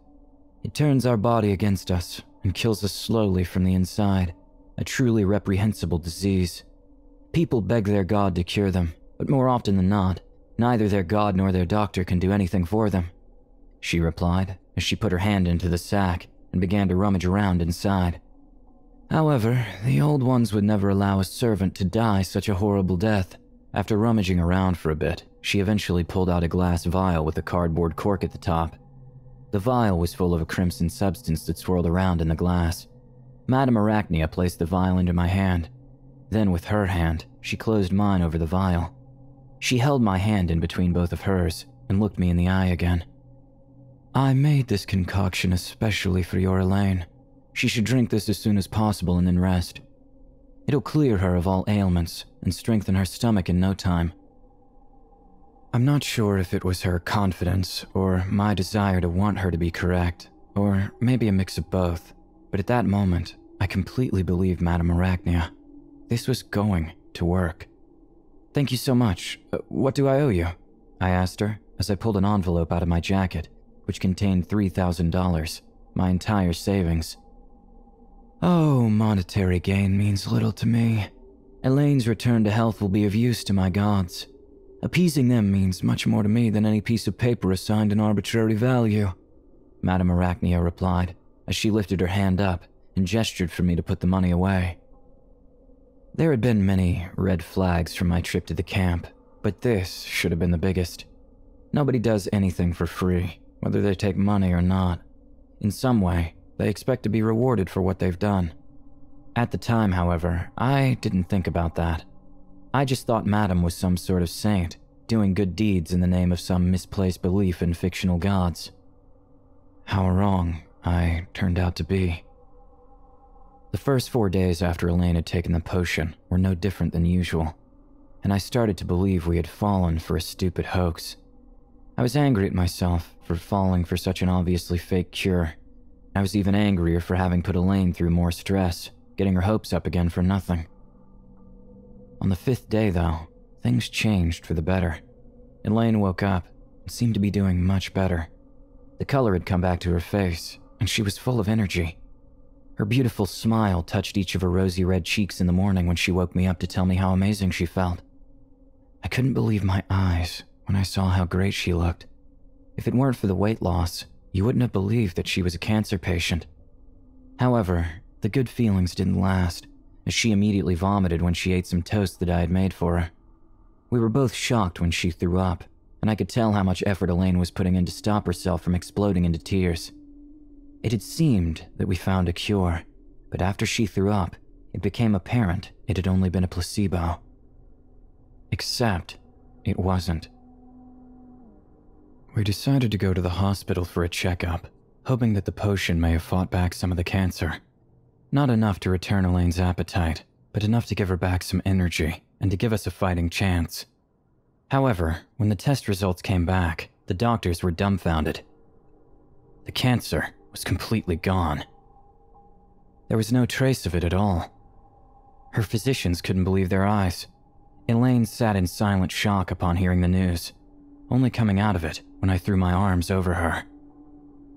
It turns our body against us and kills us slowly from the inside, a truly reprehensible disease. People beg their god to cure them, but more often than not, neither their god nor their doctor can do anything for them," she replied as she put her hand into the sack and began to rummage around inside. "However, the old ones would never allow a servant to die such a horrible death. After rummaging around for a bit, she eventually pulled out a glass vial with a cardboard cork at the top. The vial was full of a crimson substance that swirled around in the glass. Madame Arachnia placed the vial into my hand. Then with her hand, she closed mine over the vial. She held my hand in between both of hers and looked me in the eye again. "I made this concoction especially for your Elaine. She should drink this as soon as possible and then rest. It'll clear her of all ailments and strengthen her stomach in no time." I'm not sure if it was her confidence or my desire to want her to be correct, or maybe a mix of both, but at that moment, I completely believed Madame Arachnia. This was going to work. "Thank you so much. What do I owe you?" I asked her as I pulled an envelope out of my jacket, which contained $3,000, my entire savings. "Oh, monetary gain means little to me. Elaine's return to health will be of use to my gods. Appeasing them means much more to me than any piece of paper assigned an arbitrary value," Madame Arachnia replied as she lifted her hand up and gestured for me to put the money away. There had been many red flags from my trip to the camp, but this should have been the biggest. Nobody does anything for free, whether they take money or not. In some way, they expect to be rewarded for what they've done. At the time, however, I didn't think about that. I just thought Madame was some sort of saint, doing good deeds in the name of some misplaced belief in fictional gods. How wrong I turned out to be. The The first 4 days after Elaine had taken the potion were no different than usual, and I started to believe we had fallen for a stupid hoax. I was angry at myself for falling for such an obviously fake cure. I was even angrier for having put Elaine through more stress, getting her hopes up again for nothing. On the 5th day, though, things changed for the better. Elaine woke up and seemed to be doing much better. The color had come back to her face, and she was full of energy. Her beautiful smile touched each of her rosy red cheeks in the morning when she woke me up to tell me how amazing she felt. I couldn't believe my eyes when I saw how great she looked. If it weren't for the weight loss, you wouldn't have believed that she was a cancer patient. However, the good feelings didn't last, as she immediately vomited when she ate some toast that I had made for her. We were both shocked when she threw up, and I could tell how much effort Elaine was putting in to stop herself from exploding into tears. It had seemed that we found a cure, but after she threw up, it became apparent it had only been a placebo. Except, it wasn't. We decided to go to the hospital for a checkup, hoping that the potion may have fought back some of the cancer. Not enough to return Elaine's appetite, but enough to give her back some energy and to give us a fighting chance. However, when the test results came back, the doctors were dumbfounded. The cancer was completely gone. There was no trace of it at all. Her physicians couldn't believe their eyes. Elaine sat in silent shock upon hearing the news, only coming out of it when I threw my arms over her.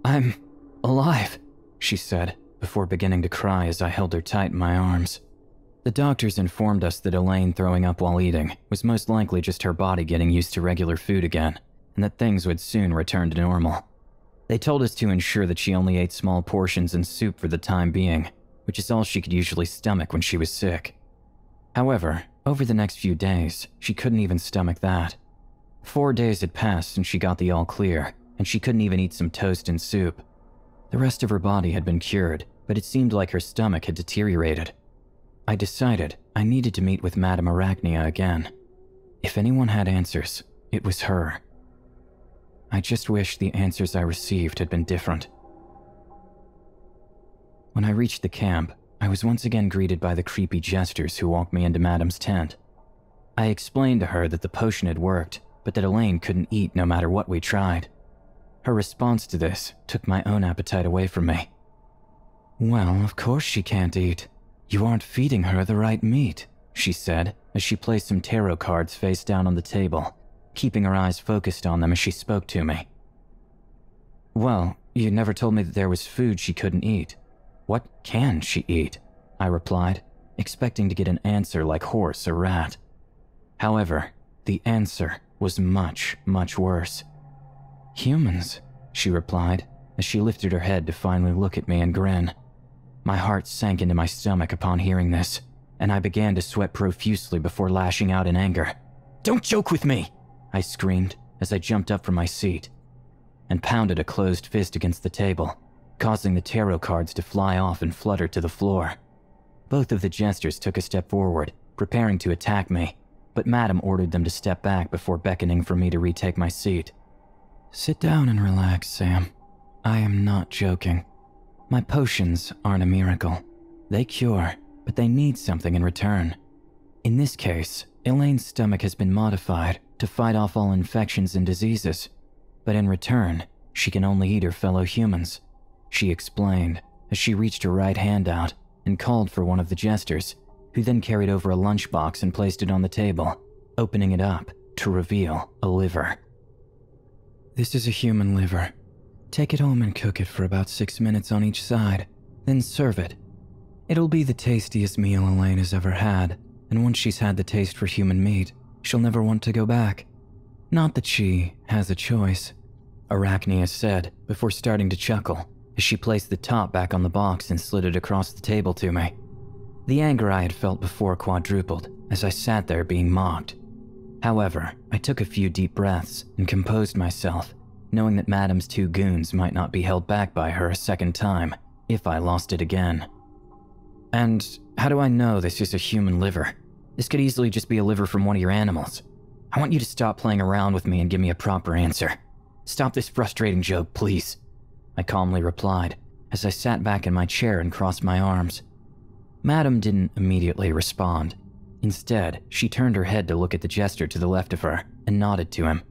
"I'm alive," she said, before beginning to cry as I held her tight in my arms. The doctors informed us that Elaine throwing up while eating was most likely just her body getting used to regular food again, and that things would soon return to normal. They told us to ensure that she only ate small portions and soup for the time being, which is all she could usually stomach when she was sick. However, over the next few days, she couldn't even stomach that. 4 days had passed since she got the all clear, and she couldn't even eat some toast and soup. The rest of her body had been cured, but it seemed like her stomach had deteriorated. I decided I needed to meet with Madame Arachnia again. If anyone had answers, it was her. I just wished the answers I received had been different. When I reached the camp, I was once again greeted by the creepy jesters who walked me into Madame's tent. I explained to her that the potion had worked, but that Elaine couldn't eat no matter what we tried. Her response to this took my own appetite away from me. "Well, of course she can't eat. You aren't feeding her the right meat," she said as she placed some tarot cards face down on the table, keeping her eyes focused on them as she spoke to me. "Well, you never told me that there was food she couldn't eat. What can she eat?" I replied, expecting to get an answer like horse or rat. However, the answer was much, much worse. "Humans," she replied, as she lifted her head to finally look at me and grin. My heart sank into my stomach upon hearing this, and I began to sweat profusely before lashing out in anger. "Don't joke with me!" I screamed as I jumped up from my seat and pounded a closed fist against the table, causing the tarot cards to fly off and flutter to the floor. Both of the jesters took a step forward, preparing to attack me, but Madame ordered them to step back before beckoning for me to retake my seat. "Sit down and relax, Sam. I am not joking. My potions aren't a miracle. They cure, but they need something in return. In this case, Elaine's stomach has been modified to fight off all infections and diseases, but in return, she can only eat her fellow humans," she explained as she reached her right hand out and called for one of the jesters, who then carried over a lunchbox and placed it on the table, opening it up to reveal a liver. "This is a human liver. Take it home and cook it for about 6 minutes on each side, then serve it. It'll be the tastiest meal Elaine has ever had, and once she's had the taste for human meat, she'll never want to go back. Not that she has a choice," Arachnia said before starting to chuckle as she placed the top back on the box and slid it across the table to me. The anger I had felt before quadrupled as I sat there being mocked. However, I took a few deep breaths and composed myself, knowing that Madame's 2 goons might not be held back by her a second time if I lost it again. "And how do I know this is a human liver? This could easily just be a liver from one of your animals. I want you to stop playing around with me and give me a proper answer. Stop this frustrating joke, please," I calmly replied as I sat back in my chair and crossed my arms. Madam didn't immediately respond. Instead, she turned her head to look at the jester to the left of her and nodded to him.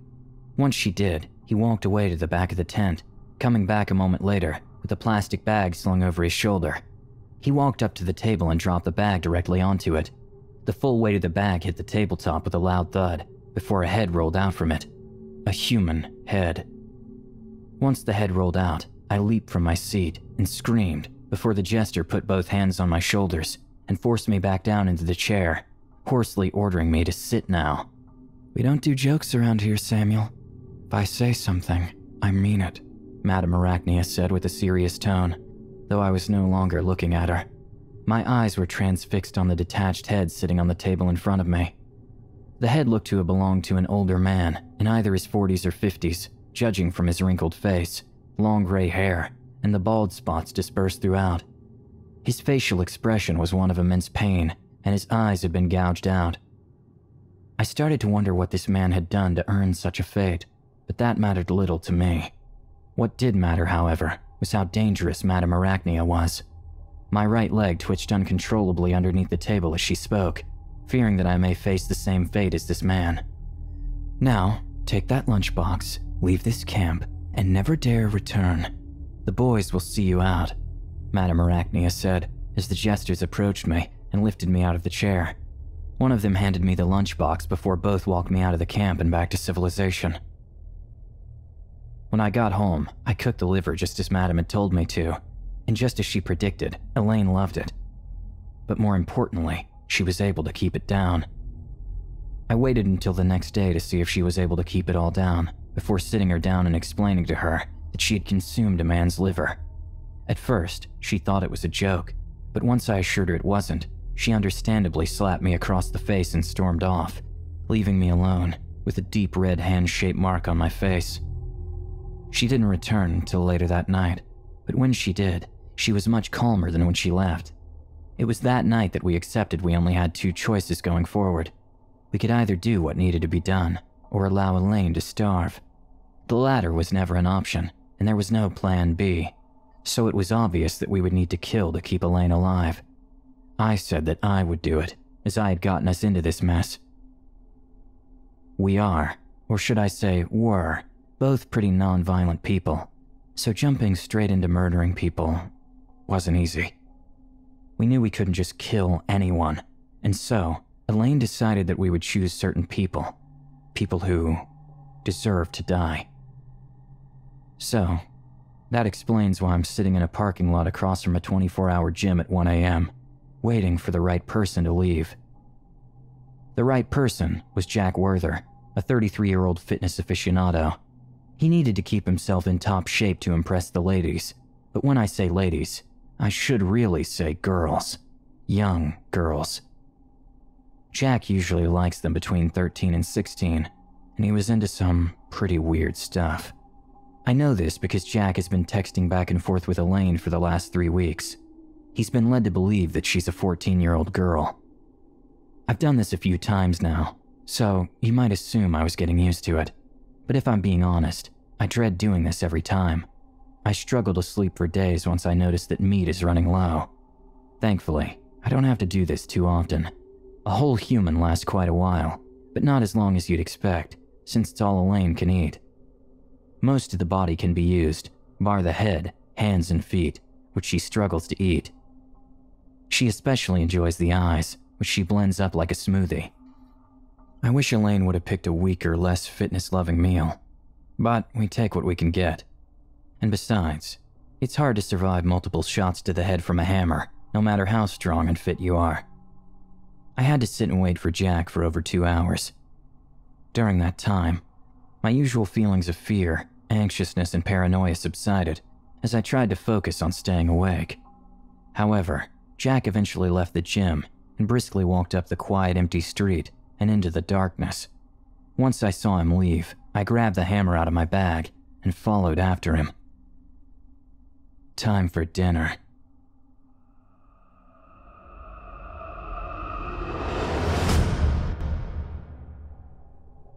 Once she did, he walked away to the back of the tent, coming back a moment later with a plastic bag slung over his shoulder. He walked up to the table and dropped the bag directly onto it. The full weight of the bag hit the tabletop with a loud thud before a head rolled out from it. A human head. Once the head rolled out, I leaped from my seat and screamed before the jester put both hands on my shoulders and forced me back down into the chair, hoarsely ordering me to sit now. "We don't do jokes around here, Samuel. If I say something, I mean it," Madame Arachnia said with a serious tone, though I was no longer looking at her. My eyes were transfixed on the detached head sitting on the table in front of me. The head looked to have belonged to an older man in either his 40s or 50s, judging from his wrinkled face, long gray hair, and the bald spots dispersed throughout. His facial expression was one of immense pain, and his eyes had been gouged out. I started to wonder what this man had done to earn such a fate, but that mattered little to me. What did matter, however, was how dangerous Madame Arachnia was. My right leg twitched uncontrollably underneath the table as she spoke, fearing that I may face the same fate as this man. "Now, take that lunchbox, leave this camp, and never dare return. The boys will see you out," Madame Arachnia said as the jesters approached me and lifted me out of the chair. One of them handed me the lunchbox before both walked me out of the camp and back to civilization. When I got home, I cooked the liver just as Madame had told me to, and just as she predicted, Elaine loved it. But more importantly, she was able to keep it down. I waited until the next day to see if she was able to keep it all down, before sitting her down and explaining to her that she had consumed a man's liver. At first, she thought it was a joke, but once I assured her it wasn't, she understandably slapped me across the face and stormed off, leaving me alone with a deep red hand-shaped mark on my face. She didn't return until later that night, but when she did, she was much calmer than when she left. It was that night that we accepted we only had two choices going forward. We could either do what needed to be done, or allow Elaine to starve. The latter was never an option, and there was no plan B, so it was obvious that we would need to kill to keep Elaine alive. I said that I would do it, as I had gotten us into this mess. We are, or should I say were, both pretty non-violent people, so jumping straight into murdering people wasn't easy. We knew we couldn't just kill anyone, and so Elaine decided that we would choose certain people who deserved to die. So, that explains why I'm sitting in a parking lot across from a 24-hour gym at 1 a.m., waiting for the right person to leave. The right person was Jack Werther, a 33-year-old fitness aficionado. He needed to keep himself in top shape to impress the ladies, but when I say ladies, I should really say girls. Young girls. Jack usually likes them between 13 and 16, and he was into some pretty weird stuff. I know this because Jack has been texting back and forth with Elaine for the last 3 weeks. He's been led to believe that she's a 14-year-old girl. I've done this a few times now, so you might assume I was getting used to it. But if I'm being honest, I dread doing this every time. I struggle to sleep for days once I notice that meat is running low. Thankfully, I don't have to do this too often. A whole human lasts quite a while, but not as long as you'd expect, since it's all Elaine can eat. Most of the body can be used, bar the head, hands, and feet, which she struggles to eat. She especially enjoys the eyes, which she blends up like a smoothie. I wish Elaine would have picked a weaker, less fitness-loving meal, but we take what we can get. And besides, it's hard to survive multiple shots to the head from a hammer, no matter how strong and fit you are. I had to sit and wait for Jack for over 2 hours. During that time, my usual feelings of fear, anxiousness, and paranoia subsided as I tried to focus on staying awake. However, Jack eventually left the gym and briskly walked up the quiet, empty street and into the darkness. Once I saw him leave, I grabbed the hammer out of my bag and followed after him. Time for dinner.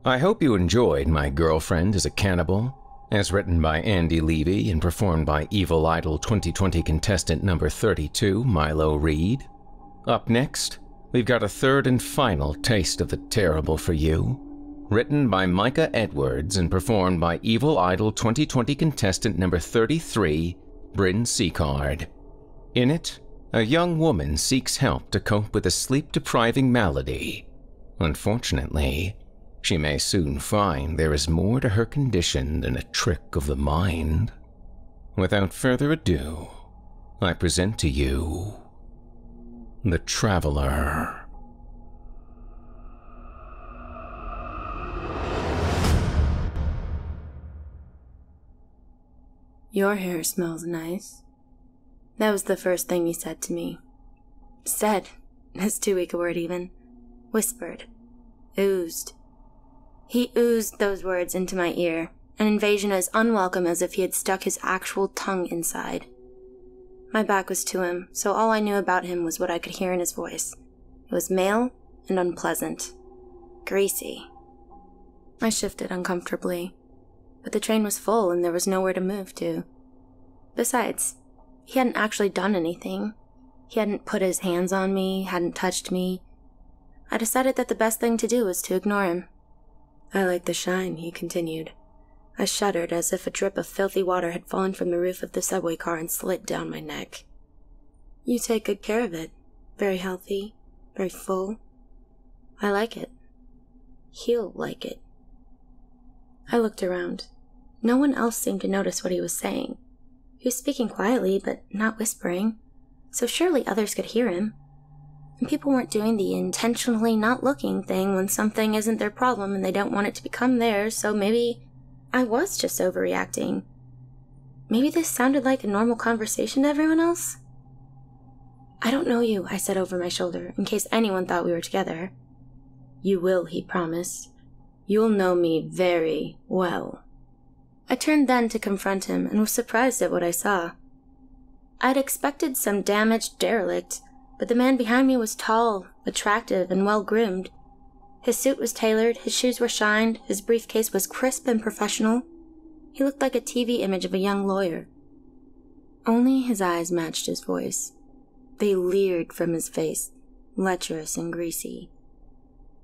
I hope you enjoyed My Girlfriend is a Cannibal, as written by Andy Leavy and performed by Evil Idol 2020 contestant number 32, Mylo Reid. Up next, we've got a third and final taste of the terrible for you. Written by Micah Edwards and performed by Evil Idol 2020 contestant number 33, Brynn Sicard. In it, a young woman seeks help to cope with a sleep-depriving malady. Unfortunately, she may soon find there is more to her condition than a trick of the mind. Without further ado, I present to you The Traveler. Your hair smells nice. That was the first thing he said to me. Said, that's too weak a word even. Whispered. Oozed. He oozed those words into my ear, an invasion as unwelcome as if he had stuck his actual tongue inside. My back was to him, so all I knew about him was what I could hear in his voice. It was male and unpleasant. Greasy. I shifted uncomfortably, but the train was full and there was nowhere to move to. Besides, he hadn't actually done anything. He hadn't put his hands on me, hadn't touched me. I decided that the best thing to do was to ignore him. I like the shine, he continued. I shuddered as if a drip of filthy water had fallen from the roof of the subway car and slid down my neck. You take good care of it. Very healthy, very full. I like it. He'll like it. I looked around. No one else seemed to notice what he was saying. He was speaking quietly, but not whispering, so surely others could hear him. And people weren't doing the intentionally not looking thing when something isn't their problem and they don't want it to become theirs, so maybe I was just overreacting. Maybe this sounded like a normal conversation to everyone else? I don't know you, I said over my shoulder, in case anyone thought we were together. You will, he promised. You'll know me very well. I turned then to confront him and was surprised at what I saw. I'd expected some damaged derelict, but the man behind me was tall, attractive, and well-groomed. His suit was tailored, his shoes were shined, his briefcase was crisp and professional. He looked like a TV image of a young lawyer. Only his eyes matched his voice. They leered from his face, lecherous and greasy.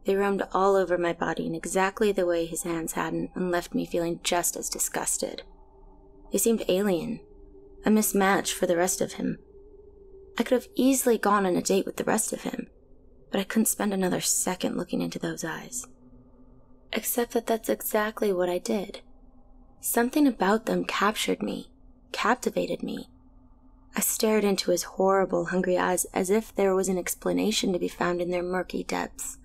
They roamed all over my body in exactly the way his hands hadn't and left me feeling just as disgusted. They seemed alien, a mismatch for the rest of him. I could have easily gone on a date with the rest of him, but I couldn't spend another second looking into those eyes. Except that that's exactly what I did. Something about them captured me, captivated me. I stared into his horrible, hungry eyes as if there was an explanation to be found in their murky depths.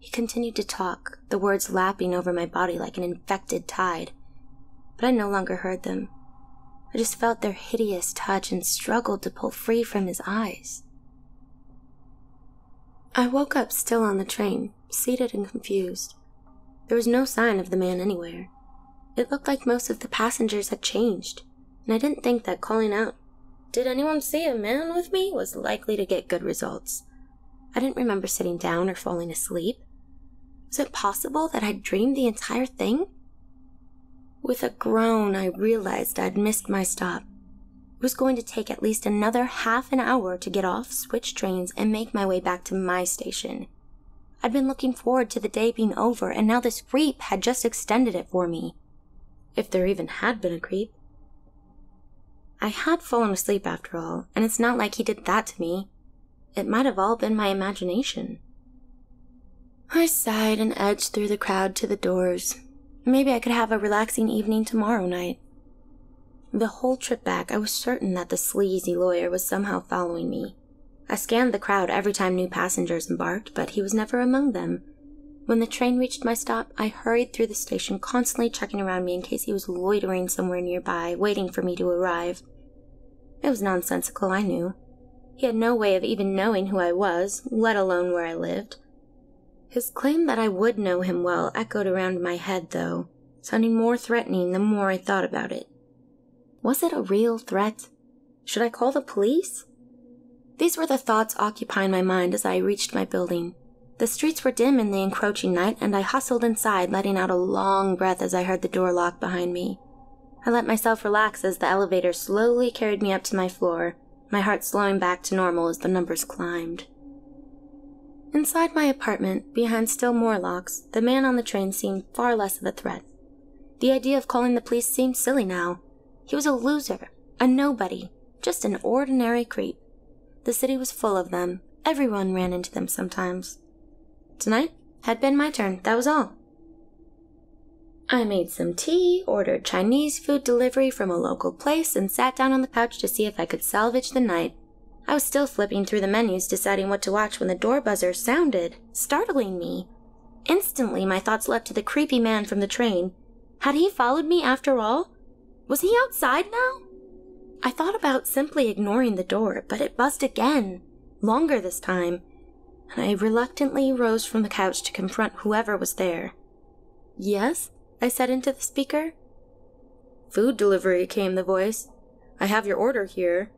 He continued to talk, the words lapping over my body like an infected tide, but I no longer heard them. I just felt their hideous touch and struggled to pull free from his eyes. I woke up still on the train, seated and confused. There was no sign of the man anywhere. It looked like most of the passengers had changed, and I didn't think that calling out, "Did anyone see a man with me?" was likely to get good results. I didn't remember sitting down or falling asleep. Was it possible that I'd dreamed the entire thing? With a groan, I realized I'd missed my stop. It was going to take at least another half an hour to get off, switch trains, and make my way back to my station. I'd been looking forward to the day being over, and now this creep had just extended it for me. If there even had been a creep. I had fallen asleep after all, and it's not like he did that to me. It might have all been my imagination. I sighed and edged through the crowd to the doors. Maybe I could have a relaxing evening tomorrow night. The whole trip back, I was certain that the sleazy lawyer was somehow following me. I scanned the crowd every time new passengers embarked, but he was never among them. When the train reached my stop, I hurried through the station, constantly checking around me in case he was loitering somewhere nearby, waiting for me to arrive. It was nonsensical, I knew. He had no way of even knowing who I was, let alone where I lived. His claim that I would know him well echoed around my head, though, sounding more threatening the more I thought about it. Was it a real threat? Should I call the police? These were the thoughts occupying my mind as I reached my building. The streets were dim in the encroaching night, and I hustled inside, letting out a long breath as I heard the door lock behind me. I let myself relax as the elevator slowly carried me up to my floor, my heart slowing back to normal as the numbers climbed. Inside my apartment, behind still more locks, the man on the train seemed far less of a threat. The idea of calling the police seemed silly now. He was a loser, a nobody, just an ordinary creep. The city was full of them. Everyone ran into them sometimes. Tonight had been my turn, that was all. I made some tea, ordered Chinese food delivery from a local place, and sat down on the couch to see if I could salvage the night. I was still flipping through the menus, deciding what to watch when the door buzzer sounded, startling me. Instantly, my thoughts leapt to the creepy man from the train. Had he followed me after all? Was he outside now? I thought about simply ignoring the door, but it buzzed again, longer this time, and I reluctantly rose from the couch to confront whoever was there. "Yes?" I said into the speaker. "Food delivery," came the voice. "I have your order here."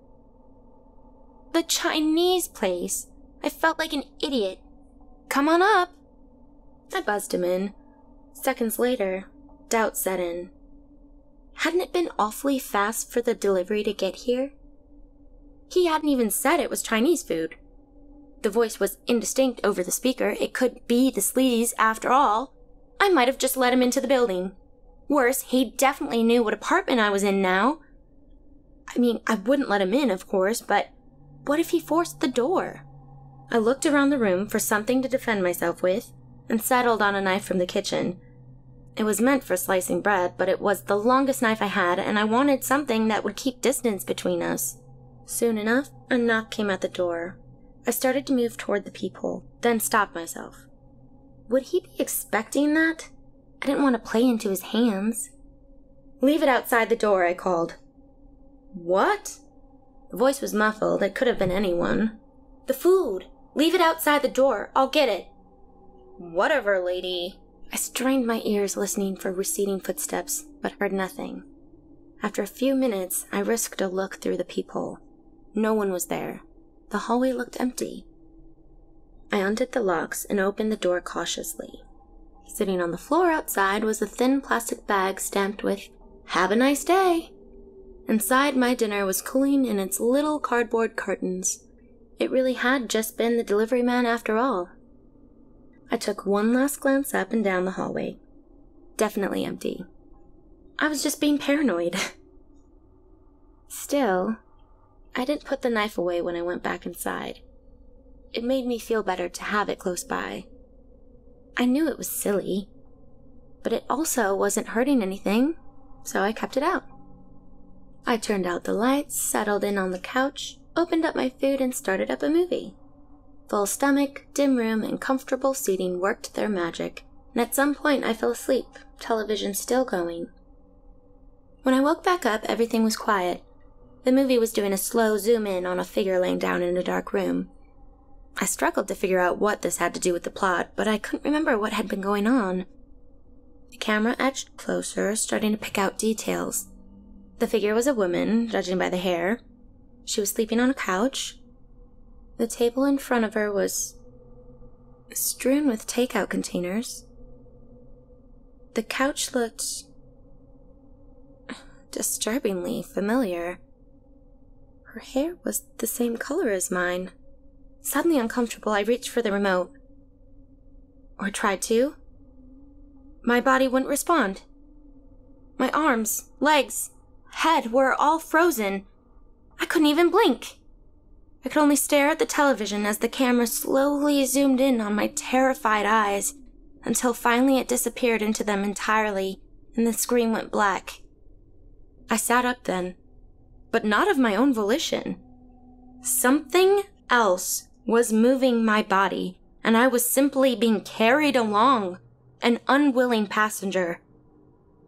"The Chinese place. I felt like an idiot. Come on up." I buzzed him in. Seconds later, doubt set in. Hadn't it been awfully fast for the delivery to get here? He hadn't even said it was Chinese food. The voice was indistinct over the speaker. It could be the sleaze after all. I might have just let him into the building. Worse, he definitely knew what apartment I was in now. I mean, I wouldn't let him in, of course, but what if he forced the door? I looked around the room for something to defend myself with, and settled on a knife from the kitchen. It was meant for slicing bread, but it was the longest knife I had, and I wanted something that would keep distance between us. Soon enough, a knock came at the door. I started to move toward the peephole, then stopped myself. Would he be expecting that? I didn't want to play into his hands. "Leave it outside the door," I called. "What?" The voice was muffled. It could have been anyone. "The food. Leave it outside the door. I'll get it." "Whatever, lady." I strained my ears listening for receding footsteps, but heard nothing. After a few minutes, I risked a look through the peephole. No one was there. The hallway looked empty. I undid the locks and opened the door cautiously. Sitting on the floor outside was a thin plastic bag stamped with, "Have a nice day." Inside, my dinner was cooling in its little cardboard curtains. It really had just been the delivery man after all. I took one last glance up and down the hallway. Definitely empty. I was just being paranoid. Still, I didn't put the knife away when I went back inside. It made me feel better to have it close by. I knew it was silly, but it also wasn't hurting anything, so I kept it out. I turned out the lights, settled in on the couch, opened up my food, and started up a movie. Full stomach, dim room, and comfortable seating worked their magic, and at some point I fell asleep, television still going. When I woke back up, everything was quiet. The movie was doing a slow zoom in on a figure laying down in a dark room. I struggled to figure out what this had to do with the plot, but I couldn't remember what had been going on. The camera edged closer, starting to pick out details. The figure was a woman, judging by the hair. She was sleeping on a couch. The table in front of her was strewn with takeout containers. The couch looked disturbingly familiar. Her hair was the same color as mine. Suddenly uncomfortable, I reached for the remote. Or tried to. My body wouldn't respond. My arms, legs, head were all frozen. I couldn't even blink. I could only stare at the television as the camera slowly zoomed in on my terrified eyes, until finally it disappeared into them entirely, and the screen went black. I sat up then, but not of my own volition. Something else was moving my body, and I was simply being carried along, an unwilling passenger.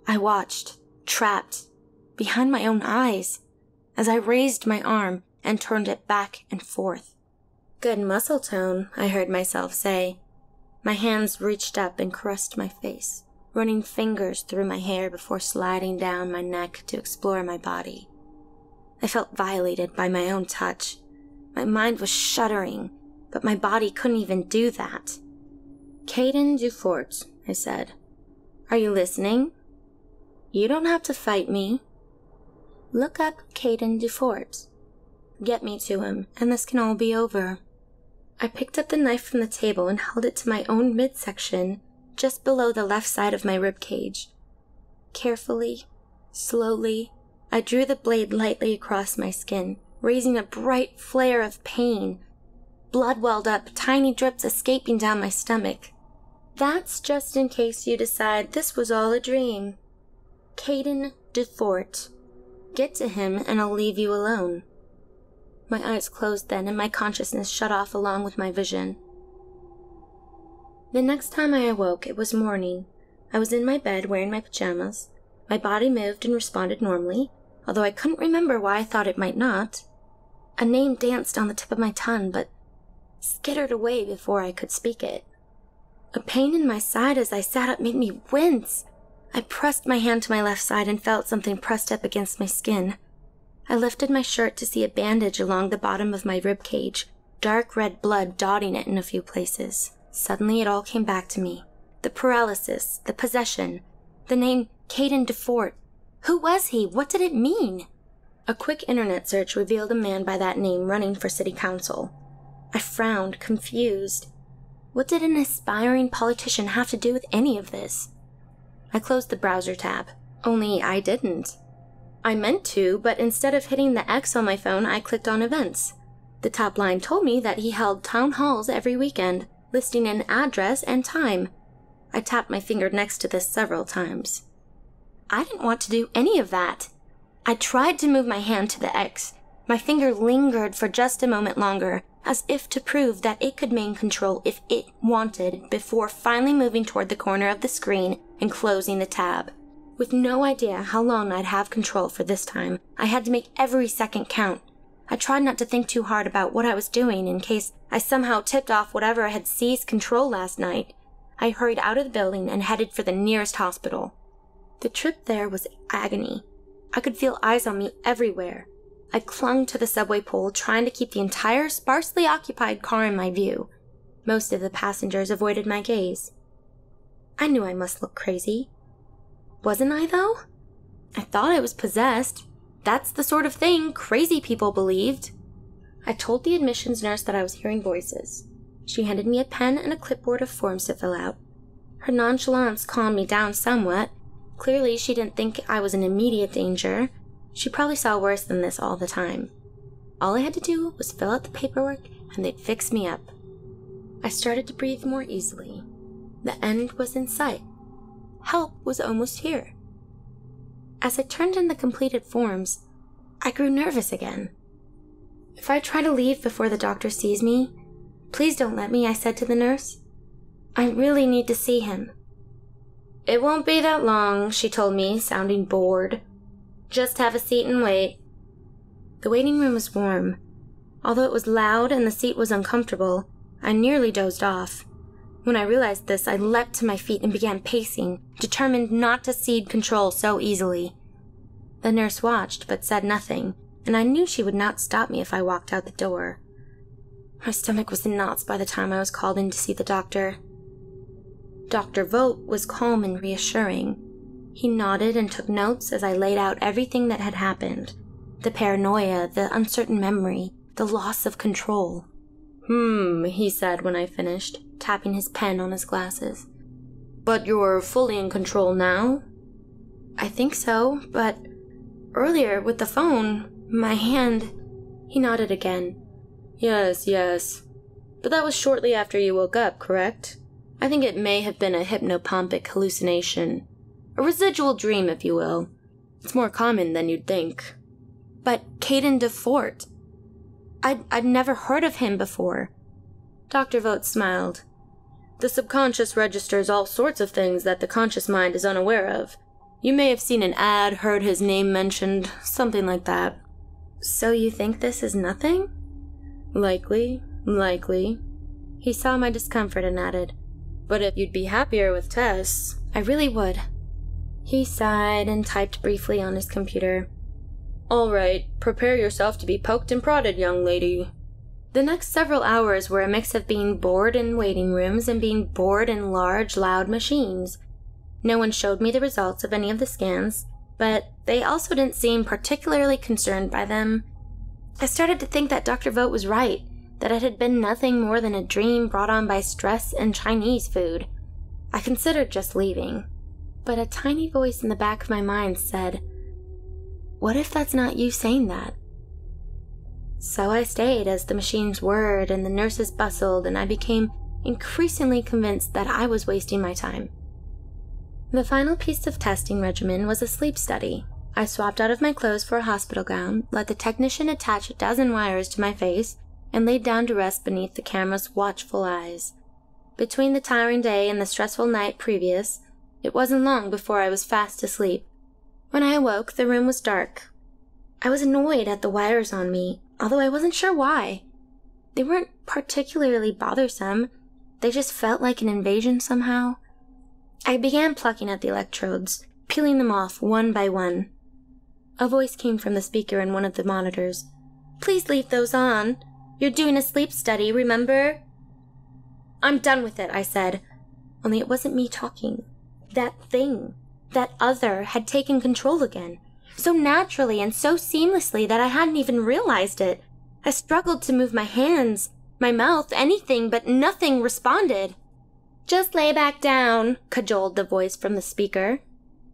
I watched, trapped, behind my own eyes, as I raised my arm and turned it back and forth. "Good muscle tone," I heard myself say. My hands reached up and caressed my face, running fingers through my hair before sliding down my neck to explore my body. I felt violated by my own touch. My mind was shuddering, but my body couldn't even do that. "Caden Dufort," I said. "Are you listening? You don't have to fight me. Look up Caden Dufort. Get me to him, and this can all be over." I picked up the knife from the table and held it to my own midsection, just below the left side of my ribcage. Carefully, slowly, I drew the blade lightly across my skin, raising a bright flare of pain. Blood welled up, tiny drips escaping down my stomach. That's just in case you decide this was all a dream. Caden DeFort. Get to him and I'll leave you alone. My eyes closed then and my consciousness shut off along with my vision. The next time I awoke, it was morning. I was in my bed wearing my pajamas. My body moved and responded normally, although I couldn't remember why I thought it might not. A name danced on the tip of my tongue, but skittered away before I could speak it. A pain in my side as I sat up made me wince. I pressed my hand to my left side and felt something pressed up against my skin. I lifted my shirt to see a bandage along the bottom of my rib cage, dark red blood dotting it in a few places. Suddenly it all came back to me. The paralysis, the possession, the name Caden DeFort. Who was he? What did it mean? A quick internet search revealed a man by that name running for city council. I frowned, confused. What did an aspiring politician have to do with any of this? I closed the browser tab. Only I didn't. I meant to, but instead of hitting the X on my phone, I clicked on events. The top line told me that he held town halls every weekend, listing an address and time. I tapped my finger next to this several times. I didn't want to do any of that. I tried to move my hand to the X. My finger lingered for just a moment longer, as if to prove that it could maintain control if it wanted, before finally moving toward the corner of the screen and closing the tab. With no idea how long I'd have control for this time, I had to make every second count. I tried not to think too hard about what I was doing in case I somehow tipped off whatever had seized control last night. I hurried out of the building and headed for the nearest hospital. The trip there was agony. I could feel eyes on me everywhere. I clung to the subway pole, trying to keep the entire sparsely occupied car in my view. Most of the passengers avoided my gaze. I knew I must look crazy. Wasn't I, though? I thought I was possessed. That's the sort of thing crazy people believed. I told the admissions nurse that I was hearing voices. She handed me a pen and a clipboard of forms to fill out. Her nonchalance calmed me down somewhat. Clearly, she didn't think I was in immediate danger. She probably saw worse than this all the time. All I had to do was fill out the paperwork and they'd fix me up. I started to breathe more easily. The end was in sight. Help was almost here. As I turned in the completed forms, I grew nervous again. If I try to leave before the doctor sees me, please don't let me, I said to the nurse. I really need to see him. It won't be that long, she told me, sounding bored. Just have a seat and wait. The waiting room was warm. Although it was loud and the seat was uncomfortable, I nearly dozed off. When I realized this, I leapt to my feet and began pacing, determined not to cede control so easily. The nurse watched but said nothing, and I knew she would not stop me if I walked out the door. My stomach was in knots by the time I was called in to see the doctor. Dr. Vogt was calm and reassuring. He nodded and took notes as I laid out everything that had happened. The paranoia, the uncertain memory, the loss of control. He said when I finished, tapping his pen on his glasses. But you're fully in control now? I think so, but earlier with the phone, my hand... He nodded again. Yes. But that was shortly after you woke up, correct? I think it may have been a hypnopompic hallucination. A residual dream, if you will. It's more common than you'd think. But Caden DeFort... I'd never heard of him before. Dr. Vogt smiled. The subconscious registers all sorts of things that the conscious mind is unaware of. You may have seen an ad, heard his name mentioned, something like that. So you think this is nothing? Likely. He saw my discomfort and added, but if you'd be happier with tests, I really would. He sighed and typed briefly on his computer. All right, prepare yourself to be poked and prodded, young lady. The next several hours were a mix of being bored in waiting rooms and being bored in large, loud machines. No one showed me the results of any of the scans, but they also didn't seem particularly concerned by them. I started to think that Dr. Vogt was right, that it had been nothing more than a dream brought on by stress and Chinese food. I considered just leaving, but a tiny voice in the back of my mind said, "What if that's not you saying that?" So I stayed as the machines whirred and the nurses bustled, and I became increasingly convinced that I was wasting my time. The final piece of testing regimen was a sleep study. I swapped out of my clothes for a hospital gown, let the technician attach a dozen wires to my face, and laid down to rest beneath the camera's watchful eyes. Between the tiring day and the stressful night previous, it wasn't long before I was fast asleep. When I awoke, the room was dark. I was annoyed at the wires on me, although I wasn't sure why. They weren't particularly bothersome. They just felt like an invasion somehow. I began plucking at the electrodes, peeling them off one by one. A voice came from the speaker in one of the monitors. "Please leave those on. You're doing a sleep study, remember?" "I'm done with it," I said. Only it wasn't me talking. That thing, that other, had taken control again. So naturally and so seamlessly that I hadn't even realized it. I struggled to move my hands, my mouth, anything, but nothing responded. "Just lay back down," cajoled the voice from the speaker.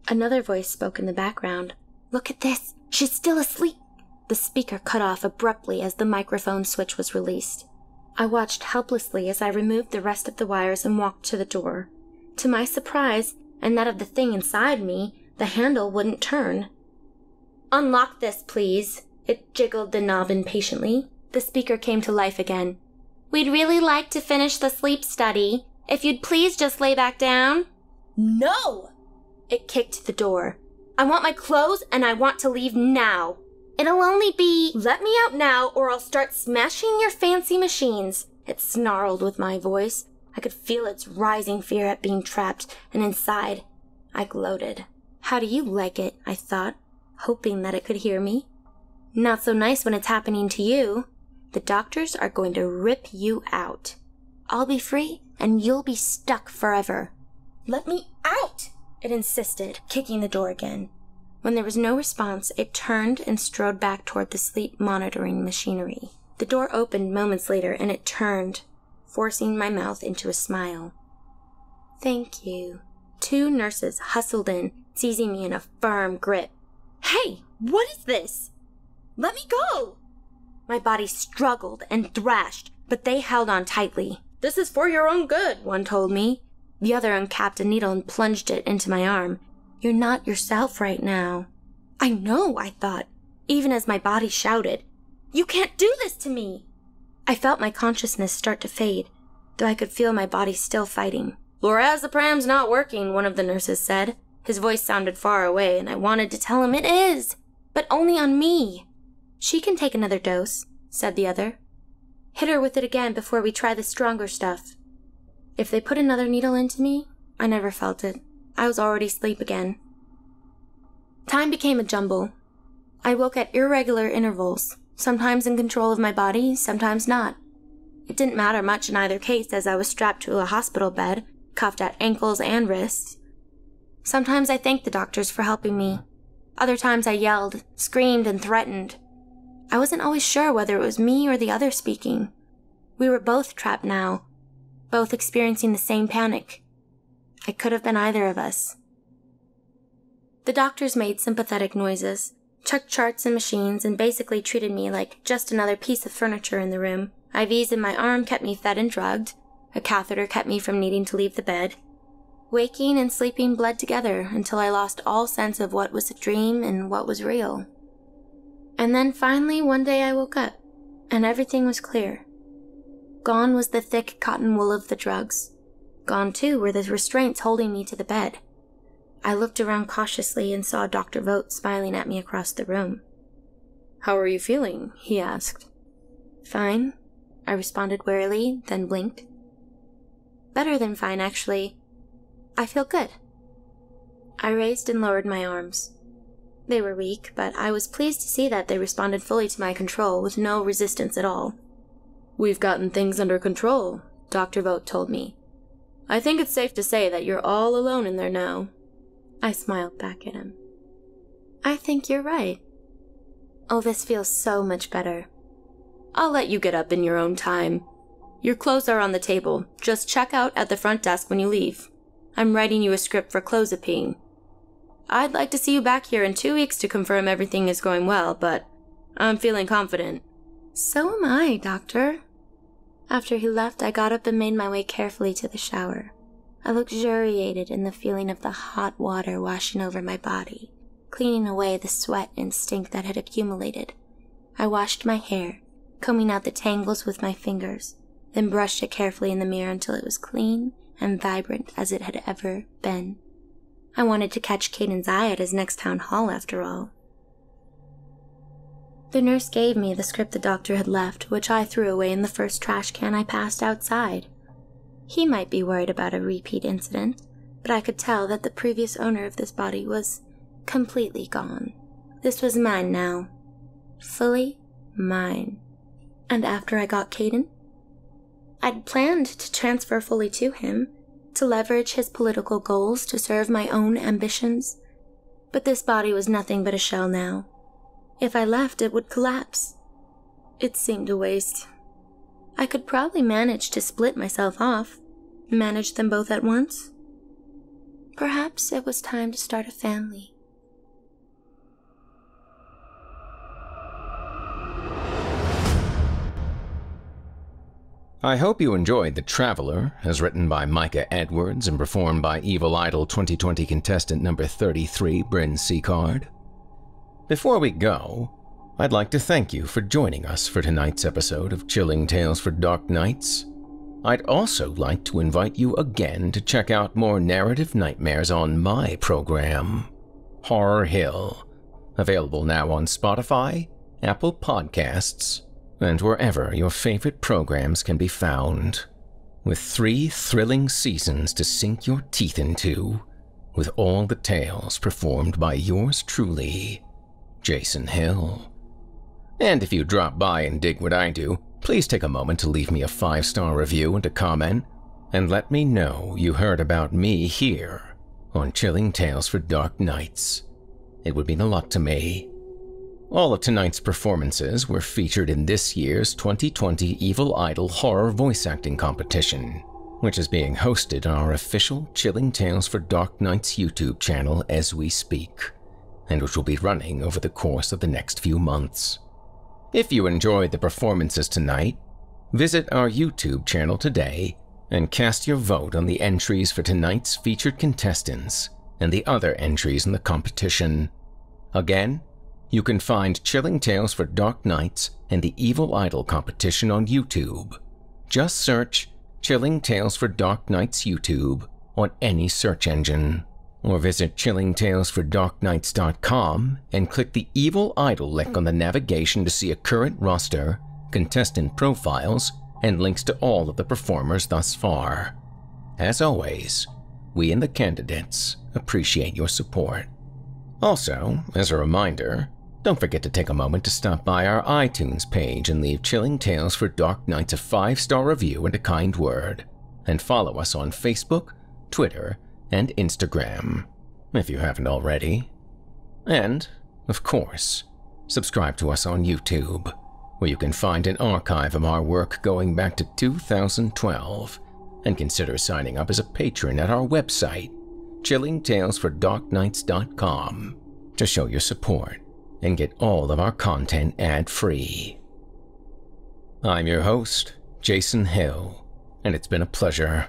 Another voice spoke in the background. "Look at this. She's still asleep." The speaker cut off abruptly as the microphone switch was released. I watched helplessly as I removed the rest of the wires and walked to the door. To my surprise, and that of the thing inside me, the handle wouldn't turn. "Unlock this, please." It jiggled the knob impatiently. The speaker came to life again. "We'd really like to finish the sleep study. If you'd please just lay back down." "No!" It kicked the door. "I want my clothes and I want to leave now. It'll only be—" "Let me out now or I'll start smashing your fancy machines." It snarled with my voice. I could feel its rising fear at being trapped, and inside, I gloated. How do you like it? I thought, hoping that it could hear me. Not so nice when it's happening to you. The doctors are going to rip you out. I'll be free, and you'll be stuck forever. "Let me out!" it insisted, kicking the door again. When there was no response, it turned and strode back toward the sleep monitoring machinery. The door opened moments later, and it turned, forcing my mouth into a smile. "Thank you." 2 nurses hustled in, seizing me in a firm grip. "Hey, what is this? Let me go!" My body struggled and thrashed, but they held on tightly. "This is for your own good," one told me. The other uncapped a needle and plunged it into my arm. "You're not yourself right now." "I know," I thought, even as my body shouted. "You can't do this to me!" I felt my consciousness start to fade, though I could feel my body still fighting. "Lorazepam's not working," one of the nurses said. His voice sounded far away, and I wanted to tell him it is, but only on me. "She can take another dose," said the other. "Hit her with it again before we try the stronger stuff." If they put another needle into me, I never felt it. I was already asleep again. Time became a jumble. I woke at irregular intervals, sometimes in control of my body, sometimes not. It didn't matter much in either case, as I was strapped to a hospital bed, cuffed at ankles and wrists. Sometimes I thanked the doctors for helping me. Other times I yelled, screamed, and threatened. I wasn't always sure whether it was me or the other speaking. We were both trapped now, both experiencing the same panic. I could have been either of us. The doctors made sympathetic noises, checked charts and machines, and basically treated me like just another piece of furniture in the room. IVs in my arm kept me fed and drugged. A catheter kept me from needing to leave the bed. Waking and sleeping bled together until I lost all sense of what was a dream and what was real. And then finally one day I woke up, and everything was clear. Gone was the thick cotton wool of the drugs. Gone too were the restraints holding me to the bed. I looked around cautiously and saw Dr. Vogt smiling at me across the room. "How are you feeling?" he asked. "Fine," I responded wearily, then blinked. "Better than fine, actually. I feel good." I raised and lowered my arms. They were weak, but I was pleased to see that they responded fully to my control with no resistance at all. "We've gotten things under control," Dr. Vogt told me. "I think it's safe to say that you're all alone in there now." I smiled back at him. "I think you're right. Oh, this feels so much better." I'll let you get up in your own time. Your clothes are on the table. Just check out at the front desk when you leave. I'm writing you a script for clozapine. I'd like to see you back here in 2 weeks to confirm everything is going well, but I'm feeling confident. So am I, Doctor. After he left, I got up and made my way carefully to the shower. I luxuriated in the feeling of the hot water washing over my body, cleaning away the sweat and stink that had accumulated. I washed my hair, combing out the tangles with my fingers, then brushed it carefully in the mirror until it was clean and vibrant as it had ever been. I wanted to catch Caden's eye at his next town hall, after all. The nurse gave me the script the doctor had left, which I threw away in the first trash can I passed outside. He might be worried about a repeat incident, but I could tell that the previous owner of this body was completely gone. This was mine now. Fully mine. And after I got Caden, I'd planned to transfer fully to him, to leverage his political goals to serve my own ambitions. But this body was nothing but a shell now. If I left, it would collapse. It seemed a waste. I could probably manage to split myself off, manage them both at once. Perhaps it was time to start a family. I hope you enjoyed The Traveler, as written by Micah Edwards and performed by Evil Idol 2020 contestant number 33, Brynn Sicard. Before we go, I'd like to thank you for joining us for tonight's episode of Chilling Tales for Dark Nights. I'd also like to invite you again to check out more narrative nightmares on my program, Horror Hill, available now on Spotify, Apple Podcasts, and wherever your favorite programs can be found. With 3 thrilling seasons to sink your teeth into, with all the tales performed by yours truly, Jason Hill. And if you drop by and dig what I do, please take a moment to leave me a 5-star review and a comment, and let me know you heard about me here on Chilling Tales for Dark Nights. It would mean a lot to me. All of tonight's performances were featured in this year's 2020 Evil Idol Horror Voice Acting Competition, which is being hosted on our official Chilling Tales for Dark Nights YouTube channel as we speak, and which will be running over the course of the next few months. If you enjoyed the performances tonight, visit our YouTube channel today and cast your vote on the entries for tonight's featured contestants and the other entries in the competition. Again, you can find Chilling Tales for Dark Nights and the Evil Idol competition on YouTube. Just search Chilling Tales for Dark Nights YouTube on any search engine, or visit chillingtalesfordarknights.com and click the Evil Idol link on the navigation to see a current roster, contestant profiles, and links to all of the performers thus far. As always, we and the candidates appreciate your support. Also, as a reminder, don't forget to take a moment to stop by our iTunes page and leave Chilling Tales for Dark Nights a 5-star review and a kind word, and follow us on Facebook, Twitter, and Instagram, if you haven't already. And, of course, subscribe to us on YouTube, where you can find an archive of our work going back to 2012, and consider signing up as a patron at our website, chillingtalesfordarknights.com, to show your support and get all of our content ad-free. I'm your host, Jason Hill, and it's been a pleasure.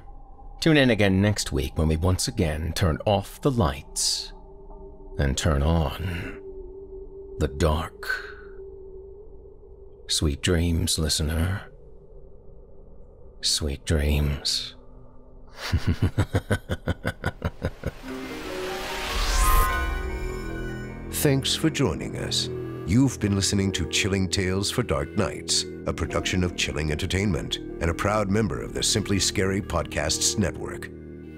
Tune in again next week when we once again turn off the lights and turn on the dark. Sweet dreams, listener. Sweet dreams. Thanks for joining us. You've been listening to Chilling Tales for Dark Nights, a production of Chilling Entertainment and a proud member of the Simply Scary Podcasts network.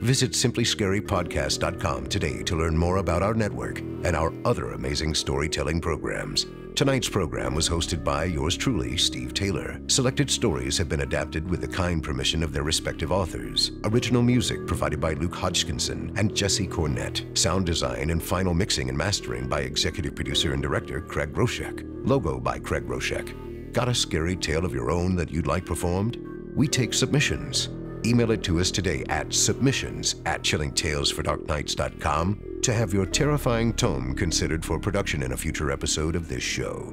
Visit simplyscarypodcast.com today to learn more about our network and our other amazing storytelling programs. Tonight's program was hosted by yours truly, Steve Taylor. Selected stories have been adapted with the kind permission of their respective authors. Original music provided by Luke Hodgkinson and Jesse Cornett. Sound design and final mixing and mastering by executive producer and director Craig Roshek. Logo by Craig Roshek. Got a scary tale of your own that you'd like performed? We take submissions. Email it to us today at submissions@chillingtalesfordarknights.com to have your terrifying tome considered for production in a future episode of this show.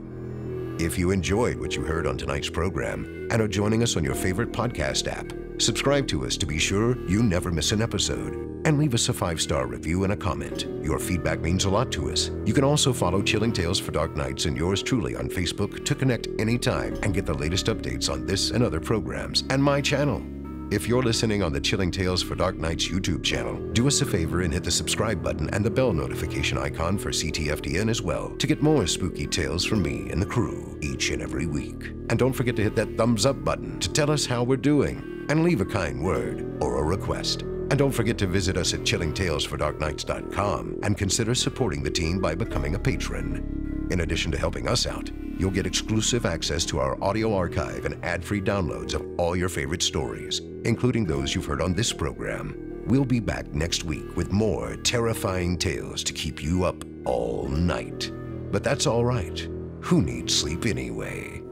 If you enjoyed what you heard on tonight's program and are joining us on your favorite podcast app, subscribe to us to be sure you never miss an episode, and leave us a 5-star review and a comment. Your feedback means a lot to us. You can also follow Chilling Tales for Dark Nights and yours truly on Facebook to connect anytime and get the latest updates on this and other programs and my channel. If you're listening on the Chilling Tales for Dark Nights YouTube channel, do us a favor and hit the subscribe button and the bell notification icon for ctfdn as well to get more spooky tales from me and the crew each and every week. And don't forget to hit that thumbs up button to tell us how we're doing and leave a kind word or a request. And don't forget to visit us at chillingtalesfordarknights.com and consider supporting the team by becoming a patron. In addition to helping us out, you'll get exclusive access to our audio archive and ad-free downloads of all your favorite stories, including those you've heard on this program. We'll be back next week with more terrifying tales to keep you up all night. But that's all right. Who needs sleep anyway?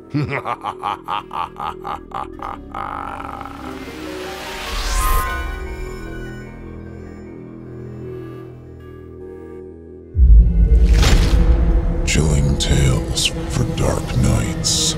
Chilling Tales for Dark Nights.